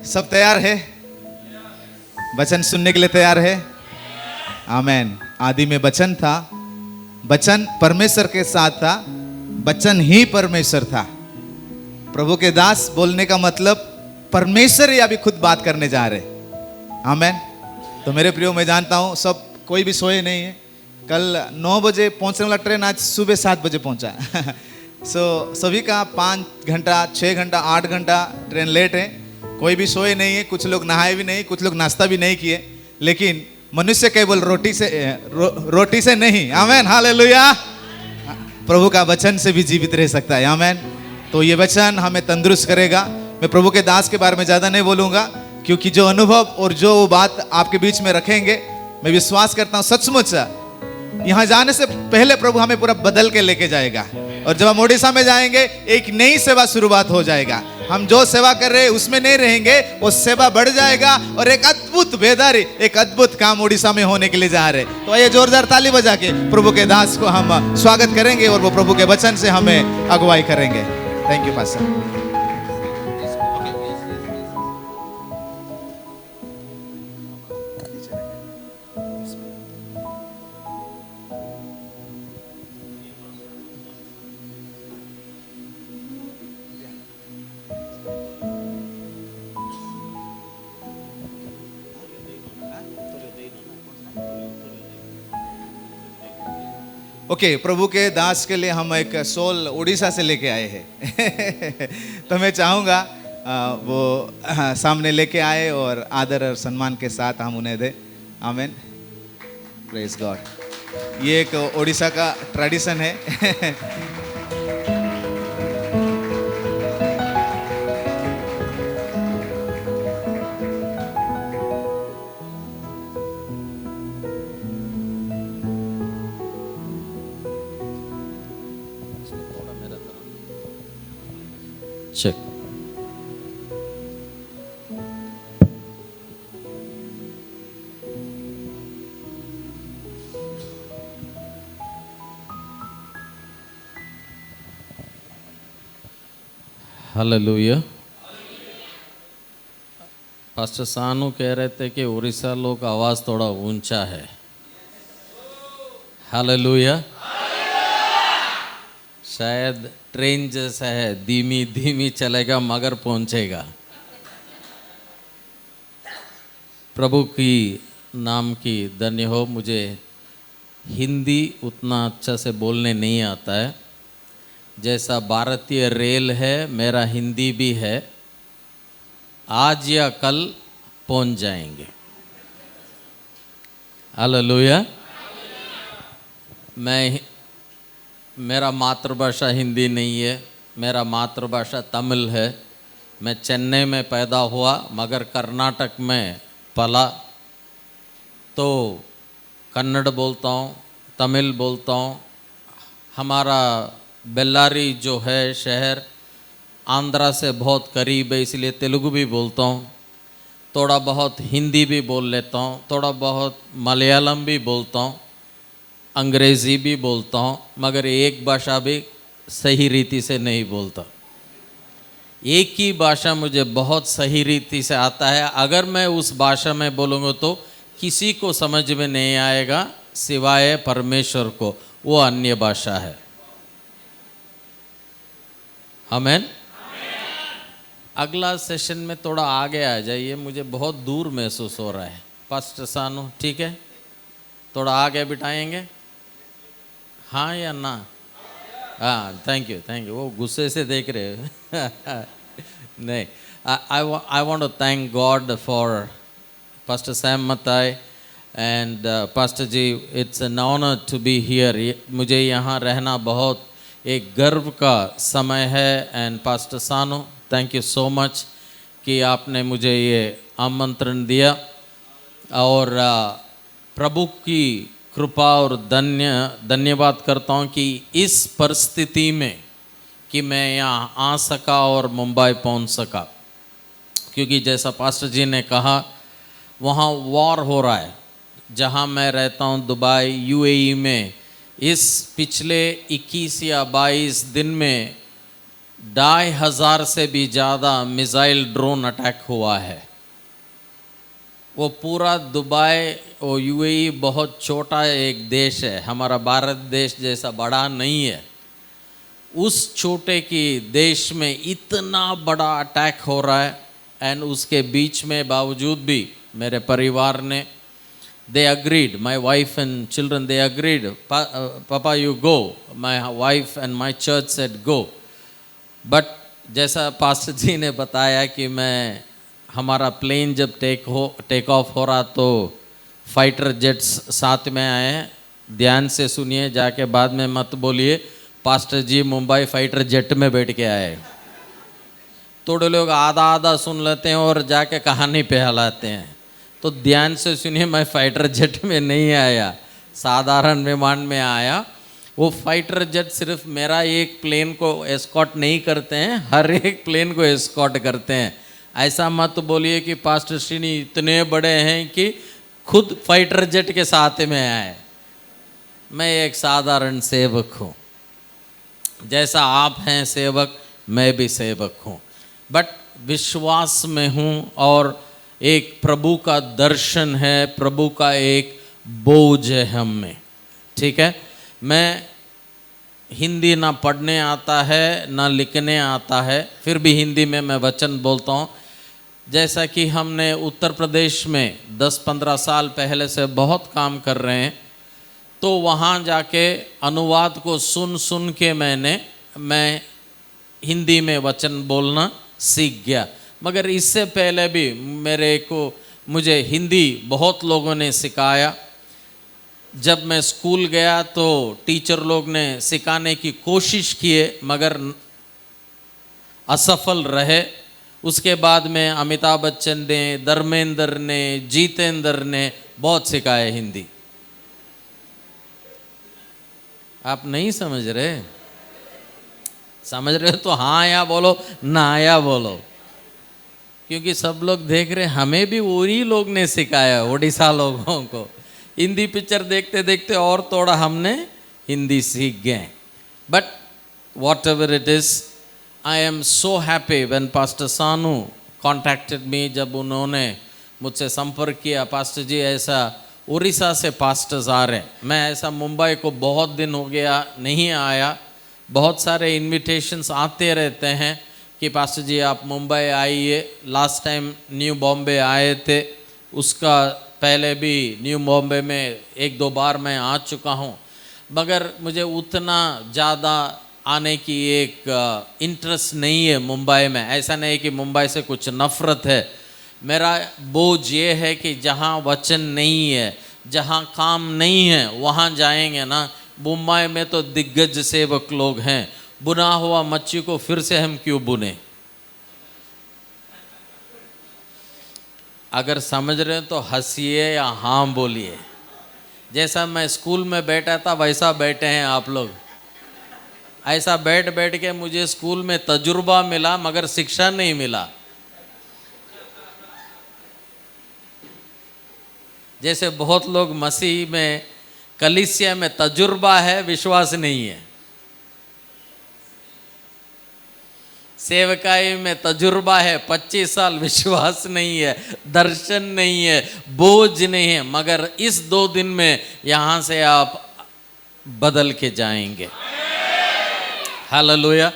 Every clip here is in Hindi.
सब तैयार है? वचन सुनने के लिए तैयार है? आमेन। आदि में वचन था, वचन परमेश्वर के साथ था, वचन ही परमेश्वर था। प्रभु के दास बोलने का मतलब परमेश्वर ही अभी खुद बात करने जा रहे। आमेन। तो मेरे प्रियो, मैं जानता हूँ सब कोई भी सोए नहीं है। कल 9 बजे पहुंचने वाला ट्रेन आज सुबह 7 बजे पहुंचा। सभी का 5 घंटा, 6 घंटा, 8 घंटा ट्रेन लेट है। कोई भी सोए नहीं है, कुछ लोग नहाए भी नहीं, कुछ लोग नाश्ता भी नहीं किए। लेकिन मनुष्य केवल रोटी से नहीं, आमेन, हालेलुया, प्रभु का वचन से भी जीवित रह सकता है। आमेन। तो ये वचन हमें तंदुरुस्त करेगा। मैं प्रभु के दास के बारे में ज़्यादा नहीं बोलूँगा, क्योंकि जो अनुभव और जो वो बात आपके बीच में रखेंगे, मैं विश्वास करता हूँ सचमुच यहाँ जाने से पहले प्रभु हमें पूरा बदल के लेके जाएगा। और जब हम ओडिशा में जाएंगे, एक नई सेवा शुरुआत हो जाएगा। हम जो सेवा कर रहे हैं उसमें नहीं रहेंगे, वो सेवा बढ़ जाएगा और एक अद्भुत बेदारी, एक अद्भुत काम ओडिशा में होने के लिए जा रहे। तो ये जोरदार ताली बजा के प्रभु के दास को हम स्वागत करेंगे और वो प्रभु के वचन से हमें अगुवाई करेंगे। Thank you pastor. ओके, प्रभु के दास के लिए हम एक सोल उड़ीसा से लेके आए हैं। तो मैं चाहूँगा वो सामने लेके आए और आदर और सम्मान के साथ हम उन्हें दें। आमेन, प्रेज गॉड। ये एक उड़ीसा का ट्रेडिशन है। चेक। हालेलुया। पास्टर सानू कह रहे थे कि उड़ीसा लोग आवाज़ थोड़ा ऊंचा है। हालेलुया। शायद ट्रेन जैसा है, धीमी धीमी चलेगा मगर पहुंचेगा। प्रभु की नाम की धन्य हो। मुझे हिंदी उतना अच्छा से बोलने नहीं आता है। जैसा भारतीय रेल है, मेरा हिंदी भी है। आज या कल पहुंच जाएंगे। हालेलुया। मेरा मातृभाषा हिंदी नहीं है, मेरा मातृभाषा तमिल है। मैं चेन्नई में पैदा हुआ मगर कर्नाटक में पला, तो कन्नड़ बोलता हूँ, तमिल बोलता हूँ। हमारा बेल्लारी जो है शहर आंध्रा से बहुत करीब है, इसलिए तेलुगु भी बोलता हूँ। थोड़ा बहुत हिंदी भी बोल लेता हूँ, थोड़ा बहुत मलयालम भी बोलता हूँ, अंग्रेज़ी भी बोलता हूँ, मगर एक भाषा भी सही रीति से नहीं बोलता। एक ही भाषा मुझे बहुत सही रीति से आता है। अगर मैं उस भाषा में बोलूँगा तो किसी को समझ में नहीं आएगा सिवाय परमेश्वर को, वो अन्य भाषा है। आमेन। अगला सेशन में थोड़ा आगे आ जाइए, मुझे बहुत दूर महसूस हो रहा है। पास्टर सानू, ठीक है, थोड़ा आगे बिठाएंगे, हाँ या ना? हाँ, थैंक यू। वो गुस्से से देख रहे हो। नहीं, I want to thank God for Pastor Sam Matai and Pastor Ji. It's an honor to be here. मुझे यहाँ रहना बहुत एक गर्व का समय है। एंड पास्टर सानू, थैंक यू सो मच कि आपने मुझे ये आमंत्रण दिया। और प्रभु की कृपा और धन्यवाद करता हूँ कि इस परिस्थिति में कि मैं यहाँ आ सका और मुंबई पहुँच सका, क्योंकि जैसा पास्टर जी ने कहा वहाँ वॉर हो रहा है। जहाँ मैं रहता हूँ दुबई यूएई में, इस पिछले 21 या 22 दिन में 2,500 से भी ज़्यादा मिसाइल ड्रोन अटैक हुआ है। वो पूरा दुबई और यूएई बहुत छोटा एक देश है, हमारा भारत देश जैसा बड़ा नहीं है। उस छोटे की देश में इतना बड़ा अटैक हो रहा है, एंड उसके बीच में बावजूद भी मेरे परिवार ने they agreed, my wife and children, they agreed, Papa you go, my wife and my church said go, but जैसा पास्टर जी ने बताया कि मैं हमारा प्लेन जब टेक ऑफ हो रहा तो फाइटर जेट्स साथ में आए हैं। ध्यान से सुनिए, जाके बाद में मत बोलिए पास्टर जी मुंबई फाइटर जेट में बैठ के आए। थोड़े लोग आधा आधा सुन लेते हैं और जाके कहानी पे हलाते हैं, तो ध्यान से सुनिए, मैं फाइटर जेट में नहीं आया, साधारण विमान में आया। वो फाइटर जेट सिर्फ मेरा एक प्लेन को एस्कॉर्ट नहीं करते हैं, हर एक प्लेन को एस्कॉर्ट करते हैं। ऐसा मत बोलिए कि पास्टर श्रीनी इतने बड़े हैं कि खुद फाइटर जेट के साथ में आए। मैं एक साधारण सेवक हूँ, जैसा आप हैं सेवक, मैं भी सेवक हूँ, बट विश्वास में हूँ और एक प्रभु का दर्शन है, प्रभु का एक बोझ है हम में। ठीक है, मैं हिंदी ना पढ़ने आता है ना लिखने आता है, फिर भी हिंदी में मैं वचन बोलता हूँ। जैसा कि हमने उत्तर प्रदेश में 10-15 साल पहले से बहुत काम कर रहे हैं, तो वहाँ जाके अनुवाद को सुन सुन के मैं हिंदी में वचन बोलना सीख गया। मगर इससे पहले भी मुझे हिंदी बहुत लोगों ने सिखाया। जब मैं स्कूल गया तो टीचर लोग ने सिखाने की कोशिश किए मगर असफल रहे। उसके बाद में अमिताभ बच्चन ने, धर्मेंद्र ने, जितेंद्र ने बहुत सिखाया हिंदी। आप नहीं समझ रहे? समझ रहे हो तो हाँ या बोलो, ना या बोलो, क्योंकि सब लोग देख रहे, हमें भी वही लोग ने सिखाया, ओडिशा लोगों को। हिंदी पिक्चर देखते देखते और थोड़ा हमने हिंदी सीख गए। But what ever it is, I am so happy when pastor सानू कॉन्टैक्टेड मी। जब उन्होंने मुझसे संपर्क किया, पास्टर जी ऐसा उड़ीसा से पास्टर्स आ रहे हैं। मैं ऐसा मुंबई को बहुत दिन हो गया नहीं आया, बहुत सारे इन्विटेशंस आते रहते हैं कि पास्टर जी आप मुंबई आइए। लास्ट टाइम न्यू बॉम्बे आए थे, उसका पहले भी न्यू बॉम्बे में 1-2 बार मैं आ चुका हूँ, मगर मुझे उतना ज़्यादा आने की एक इंटरेस्ट नहीं है मुंबई में। ऐसा नहीं कि मुंबई से कुछ नफ़रत है, मेरा बोझ ये है कि जहाँ वचन नहीं है, जहाँ काम नहीं है, वहाँ जाएंगे ना। मुंबई में तो दिग्गज सेवक लोग हैं, बुना हुआ मच्छी को फिर से हम क्यों बुने? अगर समझ रहे हैं तो हंसिए या हाँ बोलिए। जैसा मैं स्कूल में बैठा था वैसा बैठे हैं आप लोग। ऐसा बैठ बैठ के मुझे स्कूल में तजुर्बा मिला मगर शिक्षा नहीं मिला। जैसे बहुत लोग मसीह में, कलीसिया में तजुर्बा है, विश्वास नहीं है। सेवकाई में तजुर्बा है, 25 साल, विश्वास नहीं है, दर्शन नहीं है, बोझ नहीं है, मगर इस 2 दिन में यहाँ से आप बदल के जाएंगे। हालेलुया।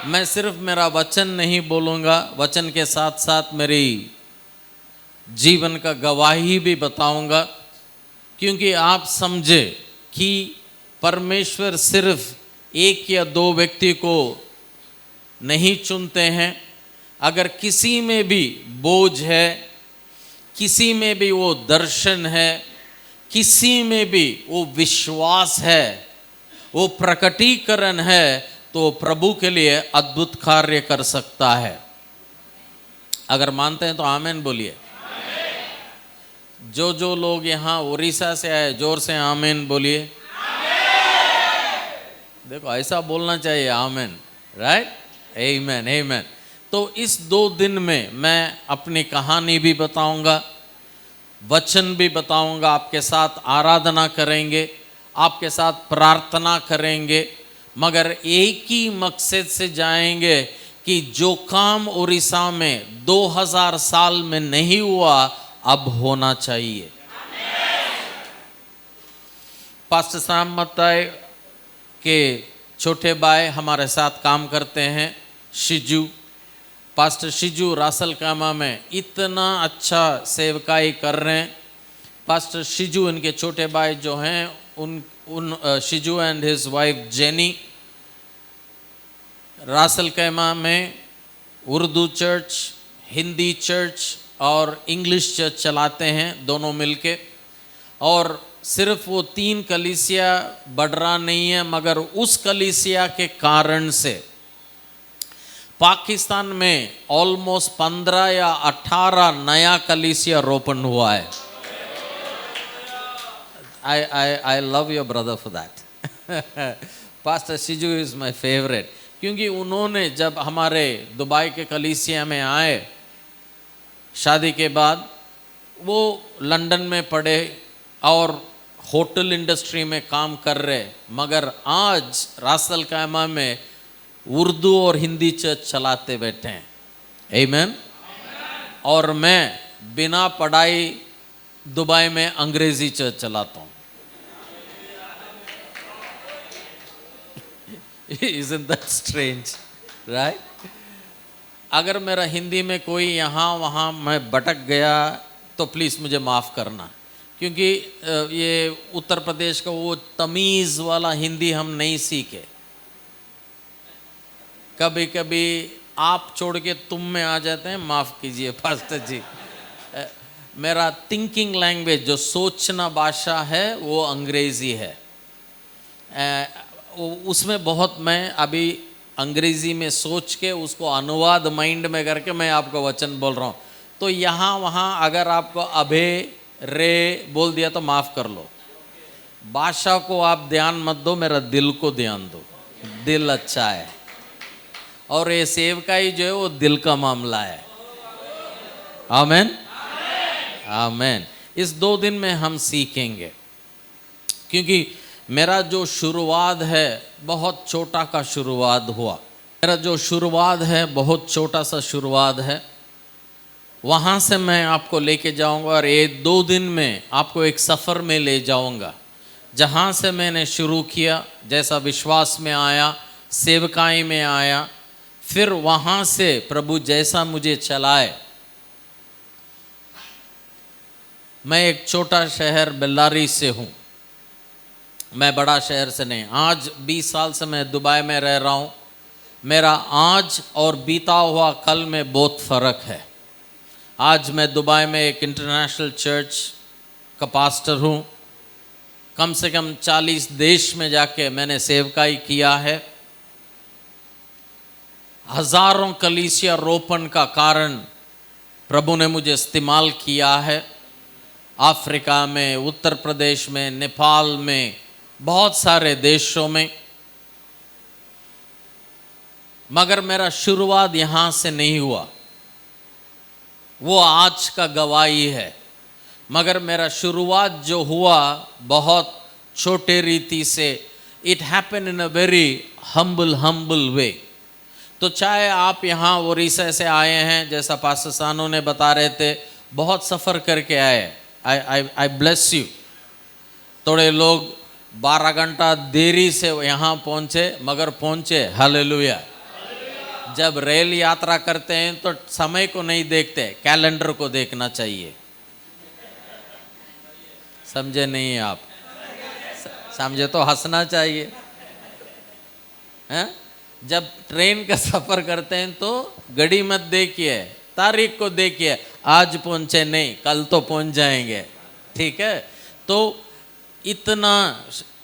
मैं सिर्फ मेरा वचन नहीं बोलूँगा, वचन के साथ साथ मेरी जीवन का गवाही भी बताऊँगा, क्योंकि आप समझे कि परमेश्वर सिर्फ 1 या 2 व्यक्ति को नहीं चुनते हैं। अगर किसी में भी बोझ है, किसी में भी वो दर्शन है, किसी में भी वो विश्वास है, वो प्रकटीकरण है, तो प्रभु के लिए अद्भुत कार्य कर सकता है। अगर मानते हैं तो आमीन बोलिए। जो लोग यहाँ उड़ीसा से आए, जोर से आमीन बोलिए। देखो ऐसा बोलना चाहिए, आमीन, राइट, आमीन, आमीन। तो इस 2 दिन में मैं अपनी कहानी भी बताऊंगा, वचन भी बताऊंगा, आपके साथ आराधना करेंगे, आपके साथ प्रार्थना करेंगे। मगर एक ही मकसद से जाएंगे कि जो काम उड़ीसा में 2000 साल में नहीं हुआ अब होना चाहिए। पास्टर साम मत्ताई के छोटे भाई हमारे साथ काम करते हैं, शिजू। पास्टर शिजू रासल कामा में इतना अच्छा सेवकाई कर रहे हैं। पास्टर शिजू इनके छोटे भाई जो हैं उन Shiju and his wife Jenny Russell कैमा में उर्दू चर्च, हिंदी चर्च और इंग्लिश चर्च चलाते हैं दोनों मिलके। और सिर्फ वो 3 कलीसिया बढ़ रहा नहीं है, मगर उस कलीसिया के कारण से पाकिस्तान में ऑलमोस्ट 15 या 18 नया कलीसिया रोपण हुआ है। I love your brother for that. Pastor Shiju is my favorite, क्योंकि उन्होंने जब हमारे दुबई के कलीसिया में आए शादी के बाद, वो लंदन में पढ़े और होटल इंडस्ट्री में काम कर रहे, मगर आज रासल कैमा में उर्दू और हिंदी चर्च चलाते बैठे हैं। आमीन। और मैं बिना पढ़ाई दुबई में अंग्रेजी चर्च चलाता हूँ। Isn't that strange, right? अगर मेरा हिंदी में कोई यहाँ वहाँ मैं भटक गया तो प्लीज़ मुझे माफ़ करना, क्योंकि ये उत्तर प्रदेश का वो तमीज़ वाला हिंदी हम नहीं सीखे। कभी कभी आप छोड़ के तुम में आ जाते हैं, माफ़ कीजिए पास्टर जी। मेरा थिंकिंग लैंग्वेज जो सोचना भाषा है वो अंग्रेज़ी है। उसमें बहुत मैं अभी अंग्रेज़ी में सोच के उसको अनुवाद माइंड में करके मैं आपको वचन बोल रहा हूँ। तो यहाँ वहाँ अगर आपको अभे रे बोल दिया तो माफ़ कर लो। भाषा को आप ध्यान मत दो, मेरा दिल को ध्यान दो। दिल अच्छा है और ये सेवकाई जो है वो दिल का मामला है। आमीन, आमीन। इस 2 दिन में हम सीखेंगे, क्योंकि मेरा जो शुरुआत है बहुत छोटा का शुरुआत हुआ। मेरा जो शुरुआत है बहुत छोटा सा शुरुआत है। वहाँ से मैं आपको लेके जाऊँगा और ये 2 दिन में आपको एक सफ़र में ले जाऊँगा, जहाँ से मैंने शुरू किया, जैसा विश्वास में आया, सेवकाई में आया, फिर वहाँ से प्रभु जैसा मुझे चलाए। मैं एक छोटा शहर बेल्लारी से हूँ, मैं बड़ा शहर से नहीं। आज 20 साल से मैं दुबई में रह रहा हूँ। मेरा आज और बीता हुआ कल में बहुत फ़र्क है। आज मैं दुबई में एक इंटरनेशनल चर्च का पास्टर हूँ। कम से कम 40 देश में जाके मैंने सेवकाई किया है। हज़ारों कलीसिया रोपण का कारण प्रभु ने मुझे इस्तेमाल किया है। अफ्रीका में, उत्तर प्रदेश में, नेपाल में, बहुत सारे देशों में। मगर मेरा शुरुआत यहाँ से नहीं हुआ, वो आज का गवाही है। मगर मेरा शुरुआत जो हुआ बहुत छोटे रीति से, it happen in a very humble way. तो चाहे आप यहाँ उड़ीसा से आए हैं, जैसा पास्टर सानू ने बता रहे थे, बहुत सफ़र करके आए, आई ब्लेस यू। थोड़े लोग 12 घंटा देरी से यहाँ पहुँचे, मगर पहुँचे। हालेलुया। जब रेल यात्रा करते हैं तो समय को नहीं देखते, कैलेंडर को देखना चाहिए। समझे नहीं आप? समझे तो हंसना चाहिए, हैं? जब ट्रेन का सफ़र करते हैं तो घड़ी मत देखिए, तारीख को देखिए, आज पहुँचे नहीं कल तो पहुँच जाएंगे, ठीक है? तो इतना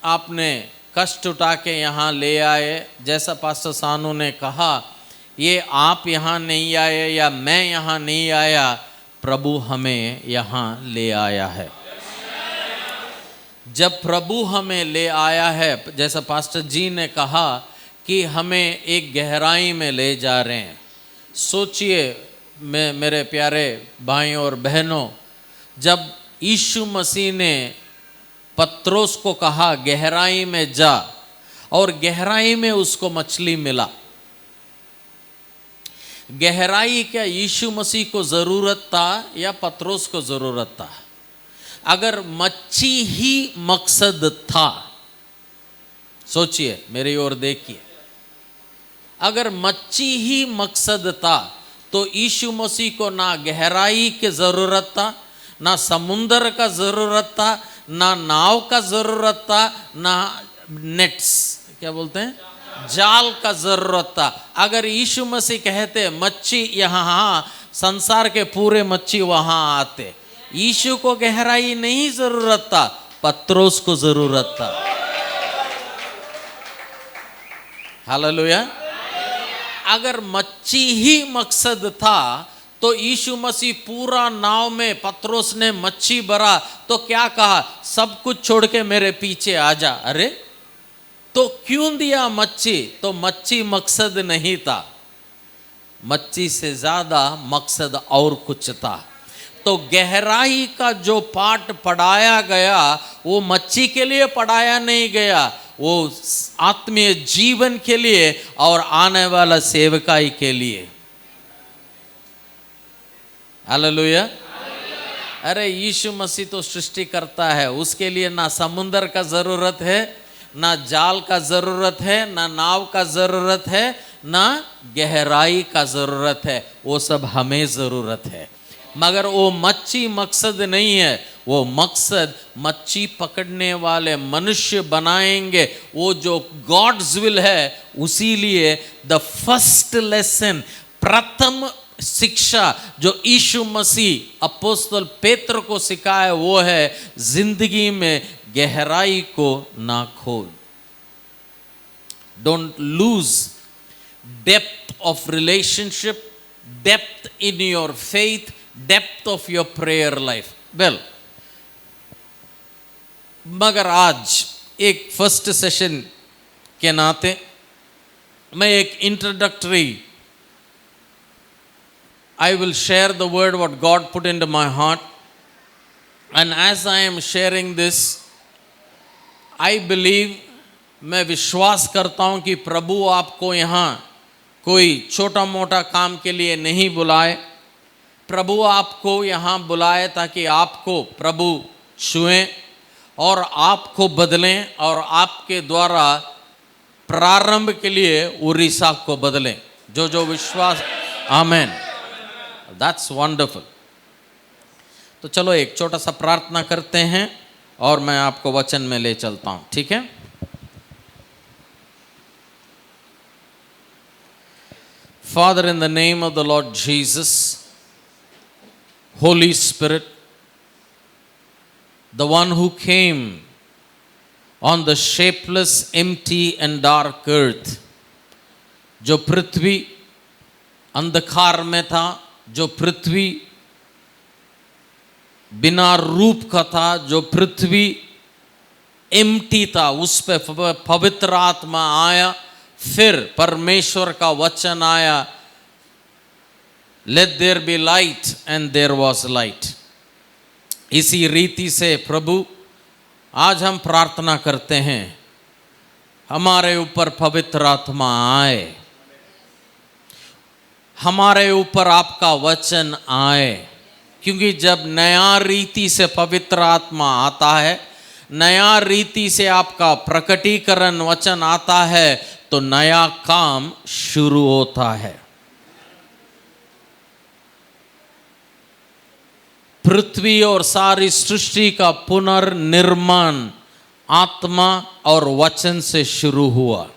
आपने कष्ट उठा के यहाँ ले आए। जैसा पास्टर सानू ने कहा, ये आप यहाँ नहीं आए या मैं यहाँ नहीं आया, प्रभु हमें यहाँ ले आया है। जब प्रभु हमें ले आया है, जैसा पास्टर जी ने कहा कि हमें एक गहराई में ले जा रहे हैं। सोचिए मेरे प्यारे भाइयों और बहनों, जब यीशु मसीह ने पत्रोस को कहा गहराई में जा, और गहराई में उसको मछली मिला। गहराई क्या यीशु मसीह को जरूरत था या पतरोस को जरूरत था? अगर मच्छी ही मकसद था, सोचिए, मेरी ओर देखिए, अगर मच्छी ही मकसद था तो यीशु मसीह को ना गहराई की जरूरत था, ना समुंदर का जरूरत था, ना नाव का जरूरत था, ना नेट्स क्या बोलते हैं, जाल का जरूरत था। अगर यीशु मसीह कहते मच्छी यहाँ, संसार के पूरे मच्छी वहां आते। यीशु को गहराई नहीं जरूरत था, पत्रोस को जरूरत था। हालेलुया। अगर मच्छी ही मकसद था तो यीशु मसीह पूरा नाव में, पत्रोस ने मच्छी भरा तो क्या कहा, सब कुछ छोड़ के मेरे पीछे आ जा। अरे तो क्यों दिया मच्छी? तो मच्छी मकसद नहीं था, मच्छी से ज्यादा मकसद और कुछ था। तो गहराई का जो पाठ पढ़ाया गया वो मच्छी के लिए पढ़ाया नहीं गया, वो आत्मीय जीवन के लिए और आने वाला सेवकाई के लिए। हालेलुया। अरे यीशु मसीह तो सृष्टि करता है, उसके लिए ना समुंदर का जरूरत है, ना जाल का जरूरत है, ना नाव का जरूरत है, ना गहराई का जरूरत है। वो सब हमें जरूरत है। मगर वो मच्छी मकसद नहीं है, वो मकसद मच्छी पकड़ने वाले मनुष्य बनाएंगे, वो जो गॉड्स विल है। उसी लिए द फर्स्ट लेसन, प्रथम शिक्षा जो यीशु मसीह अपोस्तल पेत्र को सिखाया वो है, जिंदगी में गहराई को ना खोल। Don't lose depth of relationship, depth in your faith, depth of your prayer life. Well, मगर आज एक फर्स्ट सेशन के नाते मैं एक introductory, I will share the word what God put into my heart, and as I am sharing this, I believe, मैं विश्वास करता हूँ कि प्रभु आपको यहाँ कोई छोटा मोटा काम के लिए नहीं बुलाए। प्रभु आपको यहाँ बुलाए ताकि आपको प्रभु छुएं और आपको बदलें और आपके द्वारा प्रारंभ के लिए उड़ीसा को बदलें। जो जो विश्वास, आमेन, दैट्स वंडरफुल। तो चलो एक छोटा सा प्रार्थना करते हैं और मैं आपको वचन में ले चलता हूं, ठीक है? Father, in the name of the Lord Jesus, Holy Spirit, the one who came on the shapeless, empty and dark earth, जो पृथ्वी अंधकार में था, जो पृथ्वी बिना रूप का था, जो पृथ्वी एम्प्टी था, उस पे पवित्र आत्मा आया, फिर परमेश्वर का वचन आया, let there be light and there was light. इसी रीति से प्रभु आज हम प्रार्थना करते हैं, हमारे ऊपर पवित्र आत्मा आए, हमारे ऊपर आपका वचन आए, क्योंकि जब नया रीति से पवित्र आत्मा आता है, नया रीति से आपका प्रकटीकरण वचन आता है, तो नया काम शुरू होता है। पृथ्वी और सारी सृष्टि का पुनर्निर्माण आत्मा और वचन से शुरू हुआ,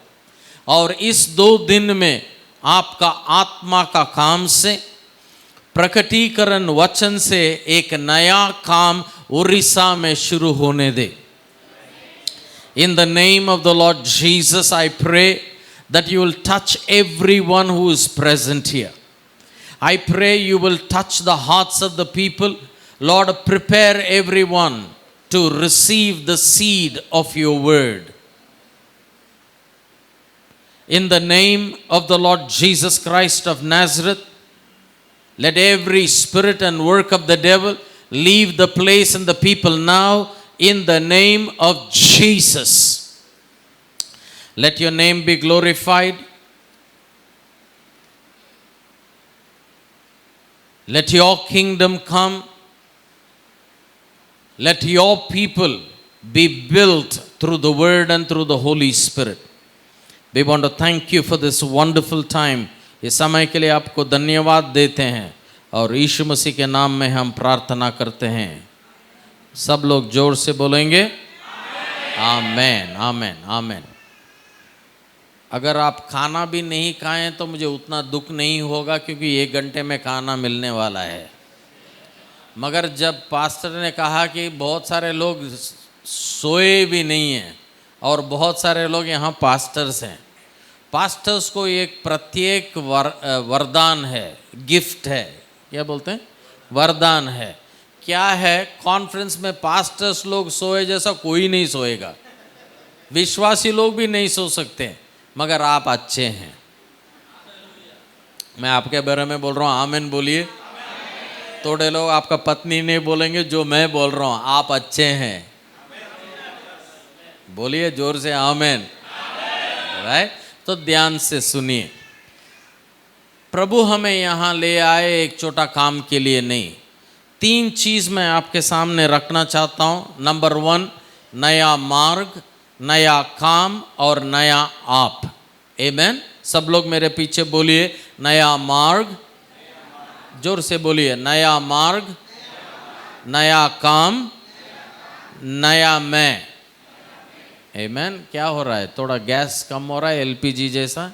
और इस 2 दिन में आपका आत्मा का काम से, प्रकटीकरण वचन से एक नया काम उड़ीसा में शुरू होने दे। In the name of the Lord Jesus, I pray that you will touch everyone who is present here. I pray you will touch the hearts of the people. Lord, prepare everyone to receive the seed of your word. In the name of the Lord Jesus Christ of Nazareth, let every spirit and work of the devil leave the place and the people now, in the name of Jesus. Let your name be glorified. Let your kingdom come. Let your people be built through the word and through the Holy Spirit. We want to thank you for this wonderful time. इस समय के लिए आपको धन्यवाद देते हैं और यीशु मसीह के नाम में हम प्रार्थना करते हैं। सब लोग जोर से बोलेंगे आमेन आमेन आमेन। अगर आप खाना भी नहीं खाएं तो मुझे उतना दुख नहीं होगा, क्योंकि 1 घंटे में खाना मिलने वाला है। मगर जब पास्टर ने कहा कि बहुत सारे लोग सोए भी नहीं हैं और बहुत सारे लोग यहाँ पास्टर्स हैं, पास्टर्स को एक प्रत्येक वरदान है, गिफ्ट है, क्या बोलते हैं, वरदान है। क्या है? कॉन्फ्रेंस में पास्टर्स लोग सोए जैसा कोई नहीं सोएगा, विश्वासी लोग भी नहीं सो सकते, मगर आप अच्छे हैं। मैं आपके बारे में बोल रहा हूँ, आमीन बोलिए। थोड़े लोग आपका पत्नी नहीं बोलेंगे जो मैं बोल रहा हूँ, आप अच्छे हैं। बोलिए जोर से आमीन। राइट? तो ध्यान से सुनिए। प्रभु हमें यहाँ ले आए एक छोटा काम के लिए नहीं। 3 चीज़ मैं आपके सामने रखना चाहता हूँ। नंबर 1, नया मार्ग, नया काम और नया आप। आमीन। सब लोग मेरे पीछे बोलिए नया मार्ग। जोर से बोलिए नया मार्ग, नया काम, नया मैं। आमीन। क्या हो रहा है? थोड़ा गैस कम हो रहा है, एलपीजी जैसा।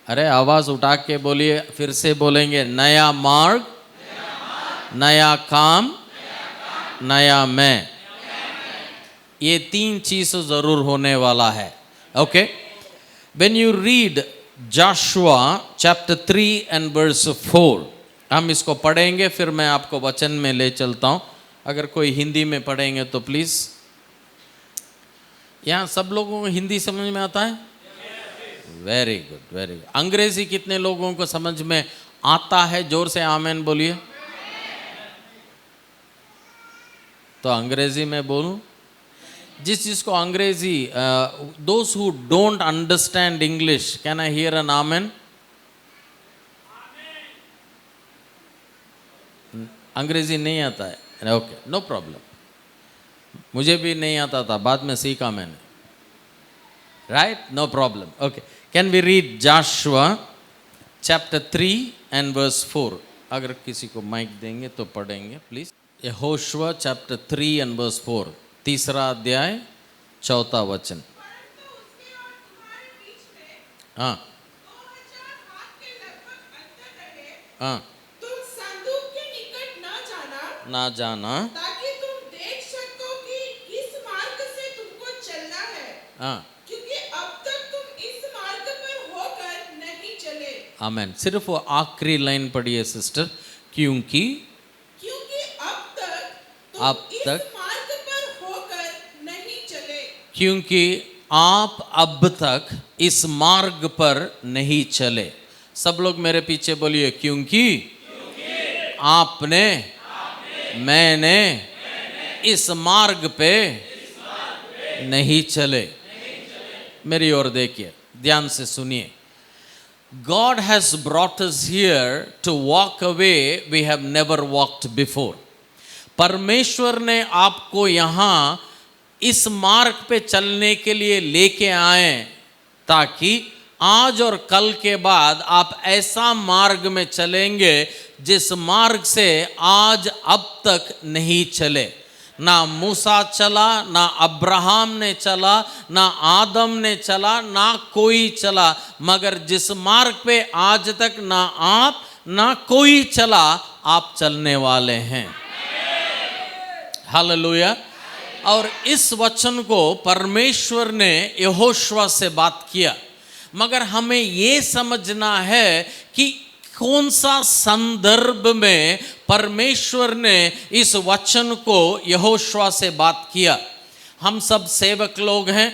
अरे आवाज़ उठा के बोलिए, फिर से बोलेंगे नया मार्ग, नया काम, नया मैं। ये 3 चीज़ ज़रूर होने वाला है। Okay? When you read Joshua chapter 3 and verse 4, हम इसको पढ़ेंगे, फिर मैं आपको वचन में ले चलता हूँ। अगर कोई हिंदी में पढ़ेंगे तो प्लीज़। यहाँ सब लोगों को हिंदी समझ में आता है? Very good, very good. अंग्रेजी कितने लोगों को समझ में आता है? जोर से आमीन बोलिए। तो अंग्रेजी में बोलूं? जिसको अंग्रेजी, those who don't understand English, can I hear an amen? अंग्रेजी नहीं आता है? Okay, no problem. मुझे भी नहीं आता था, बाद में सीखा मैंने। Right? No problem. Okay, can we read Joshua chapter 3 and verse 4? अगर किसी को माइक देंगे तो पढ़ेंगे please. Yehoshua chapter 3 and verse 4, 3रा अध्याय 4था वचन। हाँ हाँ। तुम संदूक के निकट ना जाना ताकि तुम देख सको कि किस मार्ग से तुमको चलना है। हाँ। क्योंकि अब तक तुम इस मार्ग पर होकर नहीं चले। आमीन। सिर्फ वो आखिरी लाइन पढ़िए सिस्टर। क्योंकि अब तक इस मार्ग पर होकर नहीं चले। क्योंकि आप अब तक इस मार्ग पर नहीं चले। सब लोग मेरे पीछे बोलिए क्योंकि आपने मैंने इस मार्ग पे नहीं चले। मेरी ओर देखिए, ध्यान से सुनिए। God has brought us here to walk a way we have never walked before. परमेश्वर ने आपको यहाँ इस मार्ग पे चलने के लिए लेके आए ताकि आज और कल के बाद आप ऐसा मार्ग में चलेंगे जिस मार्ग से आज अब तक नहीं चले। ना मूसा चला, ना अब्राहम ने चला, ना आदम ने चला, ना कोई चला, मगर जिस मार्ग पे आज तक ना आप ना कोई चला, आप चलने वाले हैं। हालेलुया। और इस वचन को परमेश्वर ने यहोशुआ से बात किया, मगर हमें ये समझना है कि कौन सा संदर्भ में परमेश्वर ने इस वचन को यहोशुआ से बात किया। हम सब सेवक लोग हैं।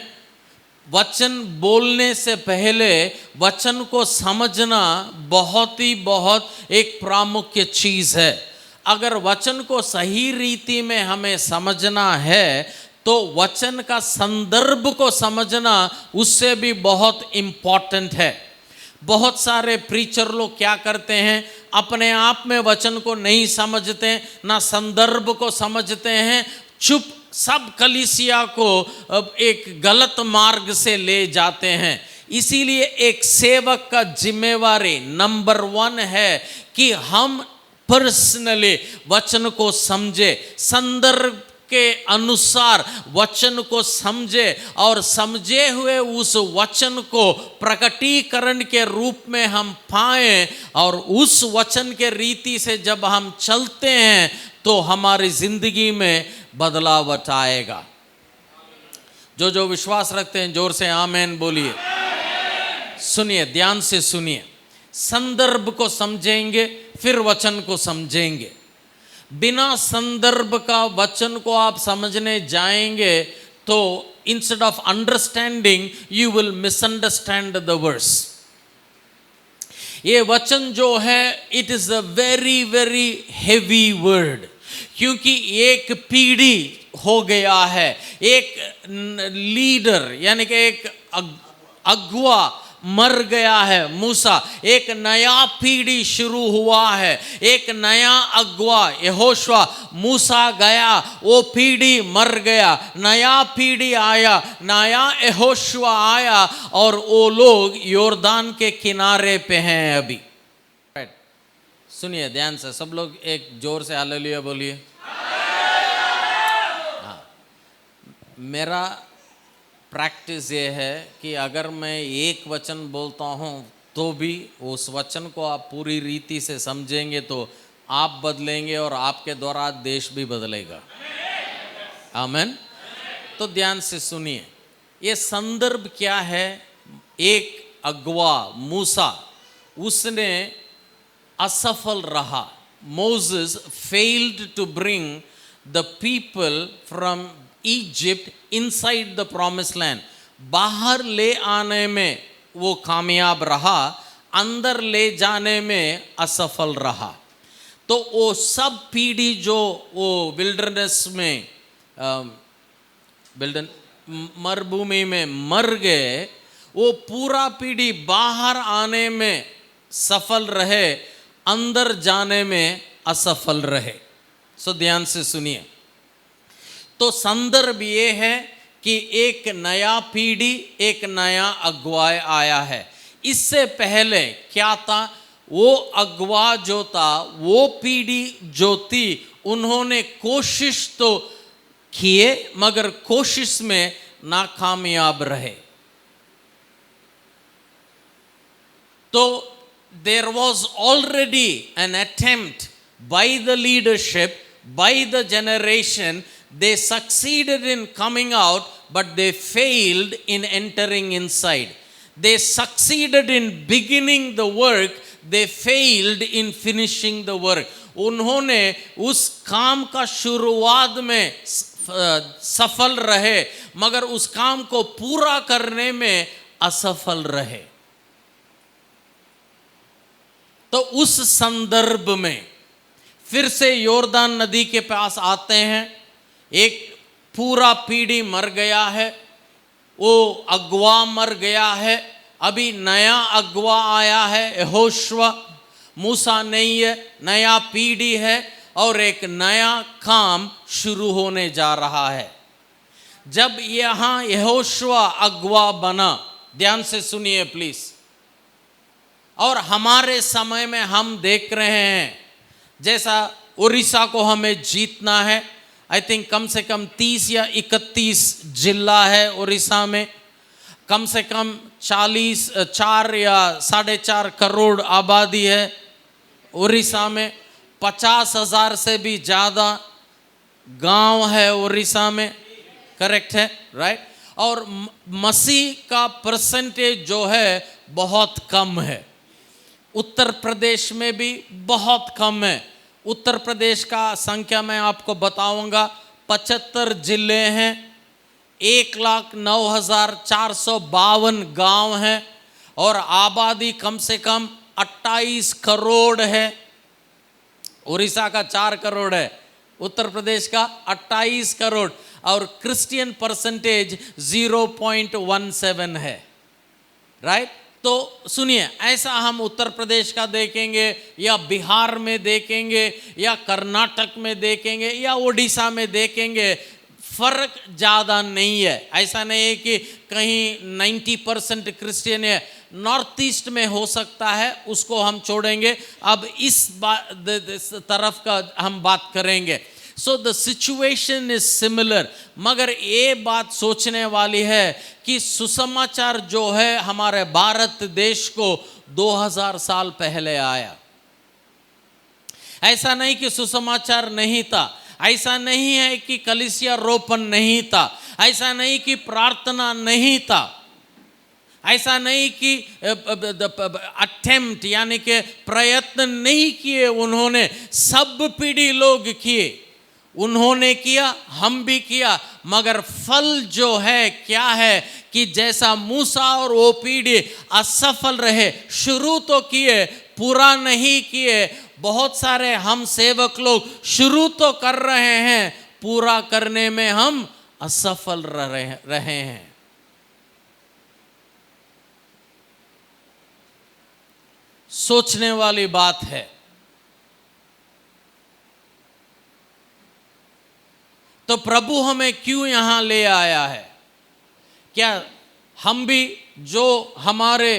वचन बोलने से पहले वचन को समझना बहुत एक प्रामुख्य चीज़ है। अगर वचन को सही रीति में हमें समझना है तो वचन का संदर्भ को समझना उससे भी बहुत इंपॉर्टेंट है। बहुत सारे प्रीचर लोग क्या करते हैं, अपने आप में वचन को नहीं समझते, ना संदर्भ को समझते हैं, चुप सब कलीसिया को एक गलत मार्ग से ले जाते हैं। इसीलिए एक सेवक का जिम्मेवारी नंबर 1 है कि हम पर्सनली वचन को समझे, संदर्भ के अनुसार वचन को समझे और समझे हुए उस वचन को प्रकटीकरण के रूप में हम पाएं, और उस वचन के रीति से जब हम चलते हैं तो हमारी जिंदगी में बदलाव आएगा। जो विश्वास रखते हैं जोर से आमेन बोलिए। सुनिए, ध्यान से सुनिए, संदर्भ को समझेंगे फिर वचन को समझेंगे। बिना संदर्भ का वचन को आप समझने जाएंगे तो instead of understanding you will misunderstand the verse. ये वचन जो है it is a very very heavy word, क्योंकि एक पीढ़ी हो गया है, एक लीडर यानी कि एक अगुआ मर गया है मूसा, एक नया पीढ़ी शुरू हुआ है, एक नया अगुआ यहोशुआ, मूसा गया, वो पीढ़ी मर गया, नया पीढ़ी आया, नया यहोशुआ आया, और वो लोग योर्दान के किनारे पे हैं अभी। सुनिए ध्यान से, सब लोग एक जोर से हालेलुया बोलिए। हाँ, मेरा प्रैक्टिस ये है कि अगर मैं एक वचन बोलता हूँ तो भी उस वचन को आप पूरी रीति से समझेंगे तो आप बदलेंगे और आपके द्वारा देश भी बदलेगा। आमीन। तो ध्यान से सुनिए, ये संदर्भ क्या है। एक अगुआ मूसा, उसने असफल रहा। Moses failed to bring the people from Egypt inside the promise land. बाहर ले आने में वो कामयाब रहा, अंदर ले जाने में असफल रहा। तो वो सब पीढ़ी जो वो विल्डरनेस में मरुभूमि में मर गए, वो पूरा पीढ़ी बाहर आने में सफल रहे, अंदर जाने में असफल रहे। सो ध्यान से सुनिए, तो संदर्भ ये है कि एक नया पीढ़ी, एक नया अगुआ आया है। इससे पहले क्या था, वो अगुआ जो था, वो पीढ़ी जो थी, उन्होंने कोशिश तो किए मगर कोशिश में नाकामयाब रहे। तो there was already an attempt by the leadership, by the generation. They succeeded in coming out, but they failed in entering inside. They succeeded in beginning the work, they failed in finishing the work. उन्होंने उस काम का शुरुआत में सफल रहे मगर उस काम को पूरा करने में असफल रहे। तो उस संदर्भ में फिर से योर्दान नदी के पास आते हैं। एक पूरा पीढ़ी मर गया है, वो अगुआ मर गया है, अभी नया अगुआ आया है यहोशुआ। मूसा नहीं है, नया पीढ़ी है और एक नया काम शुरू होने जा रहा है। जब यहाँ यहोशुआ अगुआ बना, ध्यान से सुनिए प्लीज, और हमारे समय में हम देख रहे हैं जैसा उड़ीसा को हमें जीतना है। आई थिंक कम से कम 30 या 31 जिला है उड़ीसा में, कम से कम 4 या 4.5 करोड़ आबादी है उड़ीसा में, 50,000 से भी ज़्यादा गांव है उड़ीसा में, करेक्ट है राइट। और मसीह का परसेंटेज जो है बहुत कम है। उत्तर प्रदेश में भी बहुत कम है। उत्तर प्रदेश का संख्या मैं आपको बताऊंगा, 75 जिले हैं, 1,09,452 गांव हैं और आबादी कम से कम 28 करोड़ है। उड़ीसा का 4 करोड़ है, उत्तर प्रदेश का 28 करोड़। और क्रिश्चियन परसेंटेज 0.17 है, राइट। तो सुनिए, ऐसा हम उत्तर प्रदेश का देखेंगे या बिहार में देखेंगे या कर्नाटक में देखेंगे या उड़ीसा में देखेंगे, फर्क ज़्यादा नहीं है। ऐसा नहीं है कि कहीं 90% क्रिश्चियन है, नॉर्थ ईस्ट में हो सकता है, उसको हम छोड़ेंगे। अब इस तरफ का हम बात करेंगे। So the situation is similar, मगर ये बात सोचने वाली है कि सुसमाचार जो है हमारे भारत देश को 2000 साल पहले आया। ऐसा नहीं कि सुसमाचार नहीं था, ऐसा नहीं है कि कलीसिया रोपण नहीं था, ऐसा नहीं कि प्रार्थना नहीं था, ऐसा नहीं कि अटेम्प्ट यानी कि प्रयत्न नहीं किए उन्होंने, सब पीढ़ी लोग किए, उन्होंने किया, हम भी किया, मगर फल जो है क्या है कि जैसा मूसा और वो पीढ़ी असफल रहे, शुरू तो किए, पूरा नहीं किए। बहुत सारे हम सेवक लोग शुरू तो कर रहे हैं, पूरा करने में हम असफल रहे हैं। सोचने वाली बात है। तो प्रभु हमें क्यों यहां ले आया है? क्या हम भी जो हमारे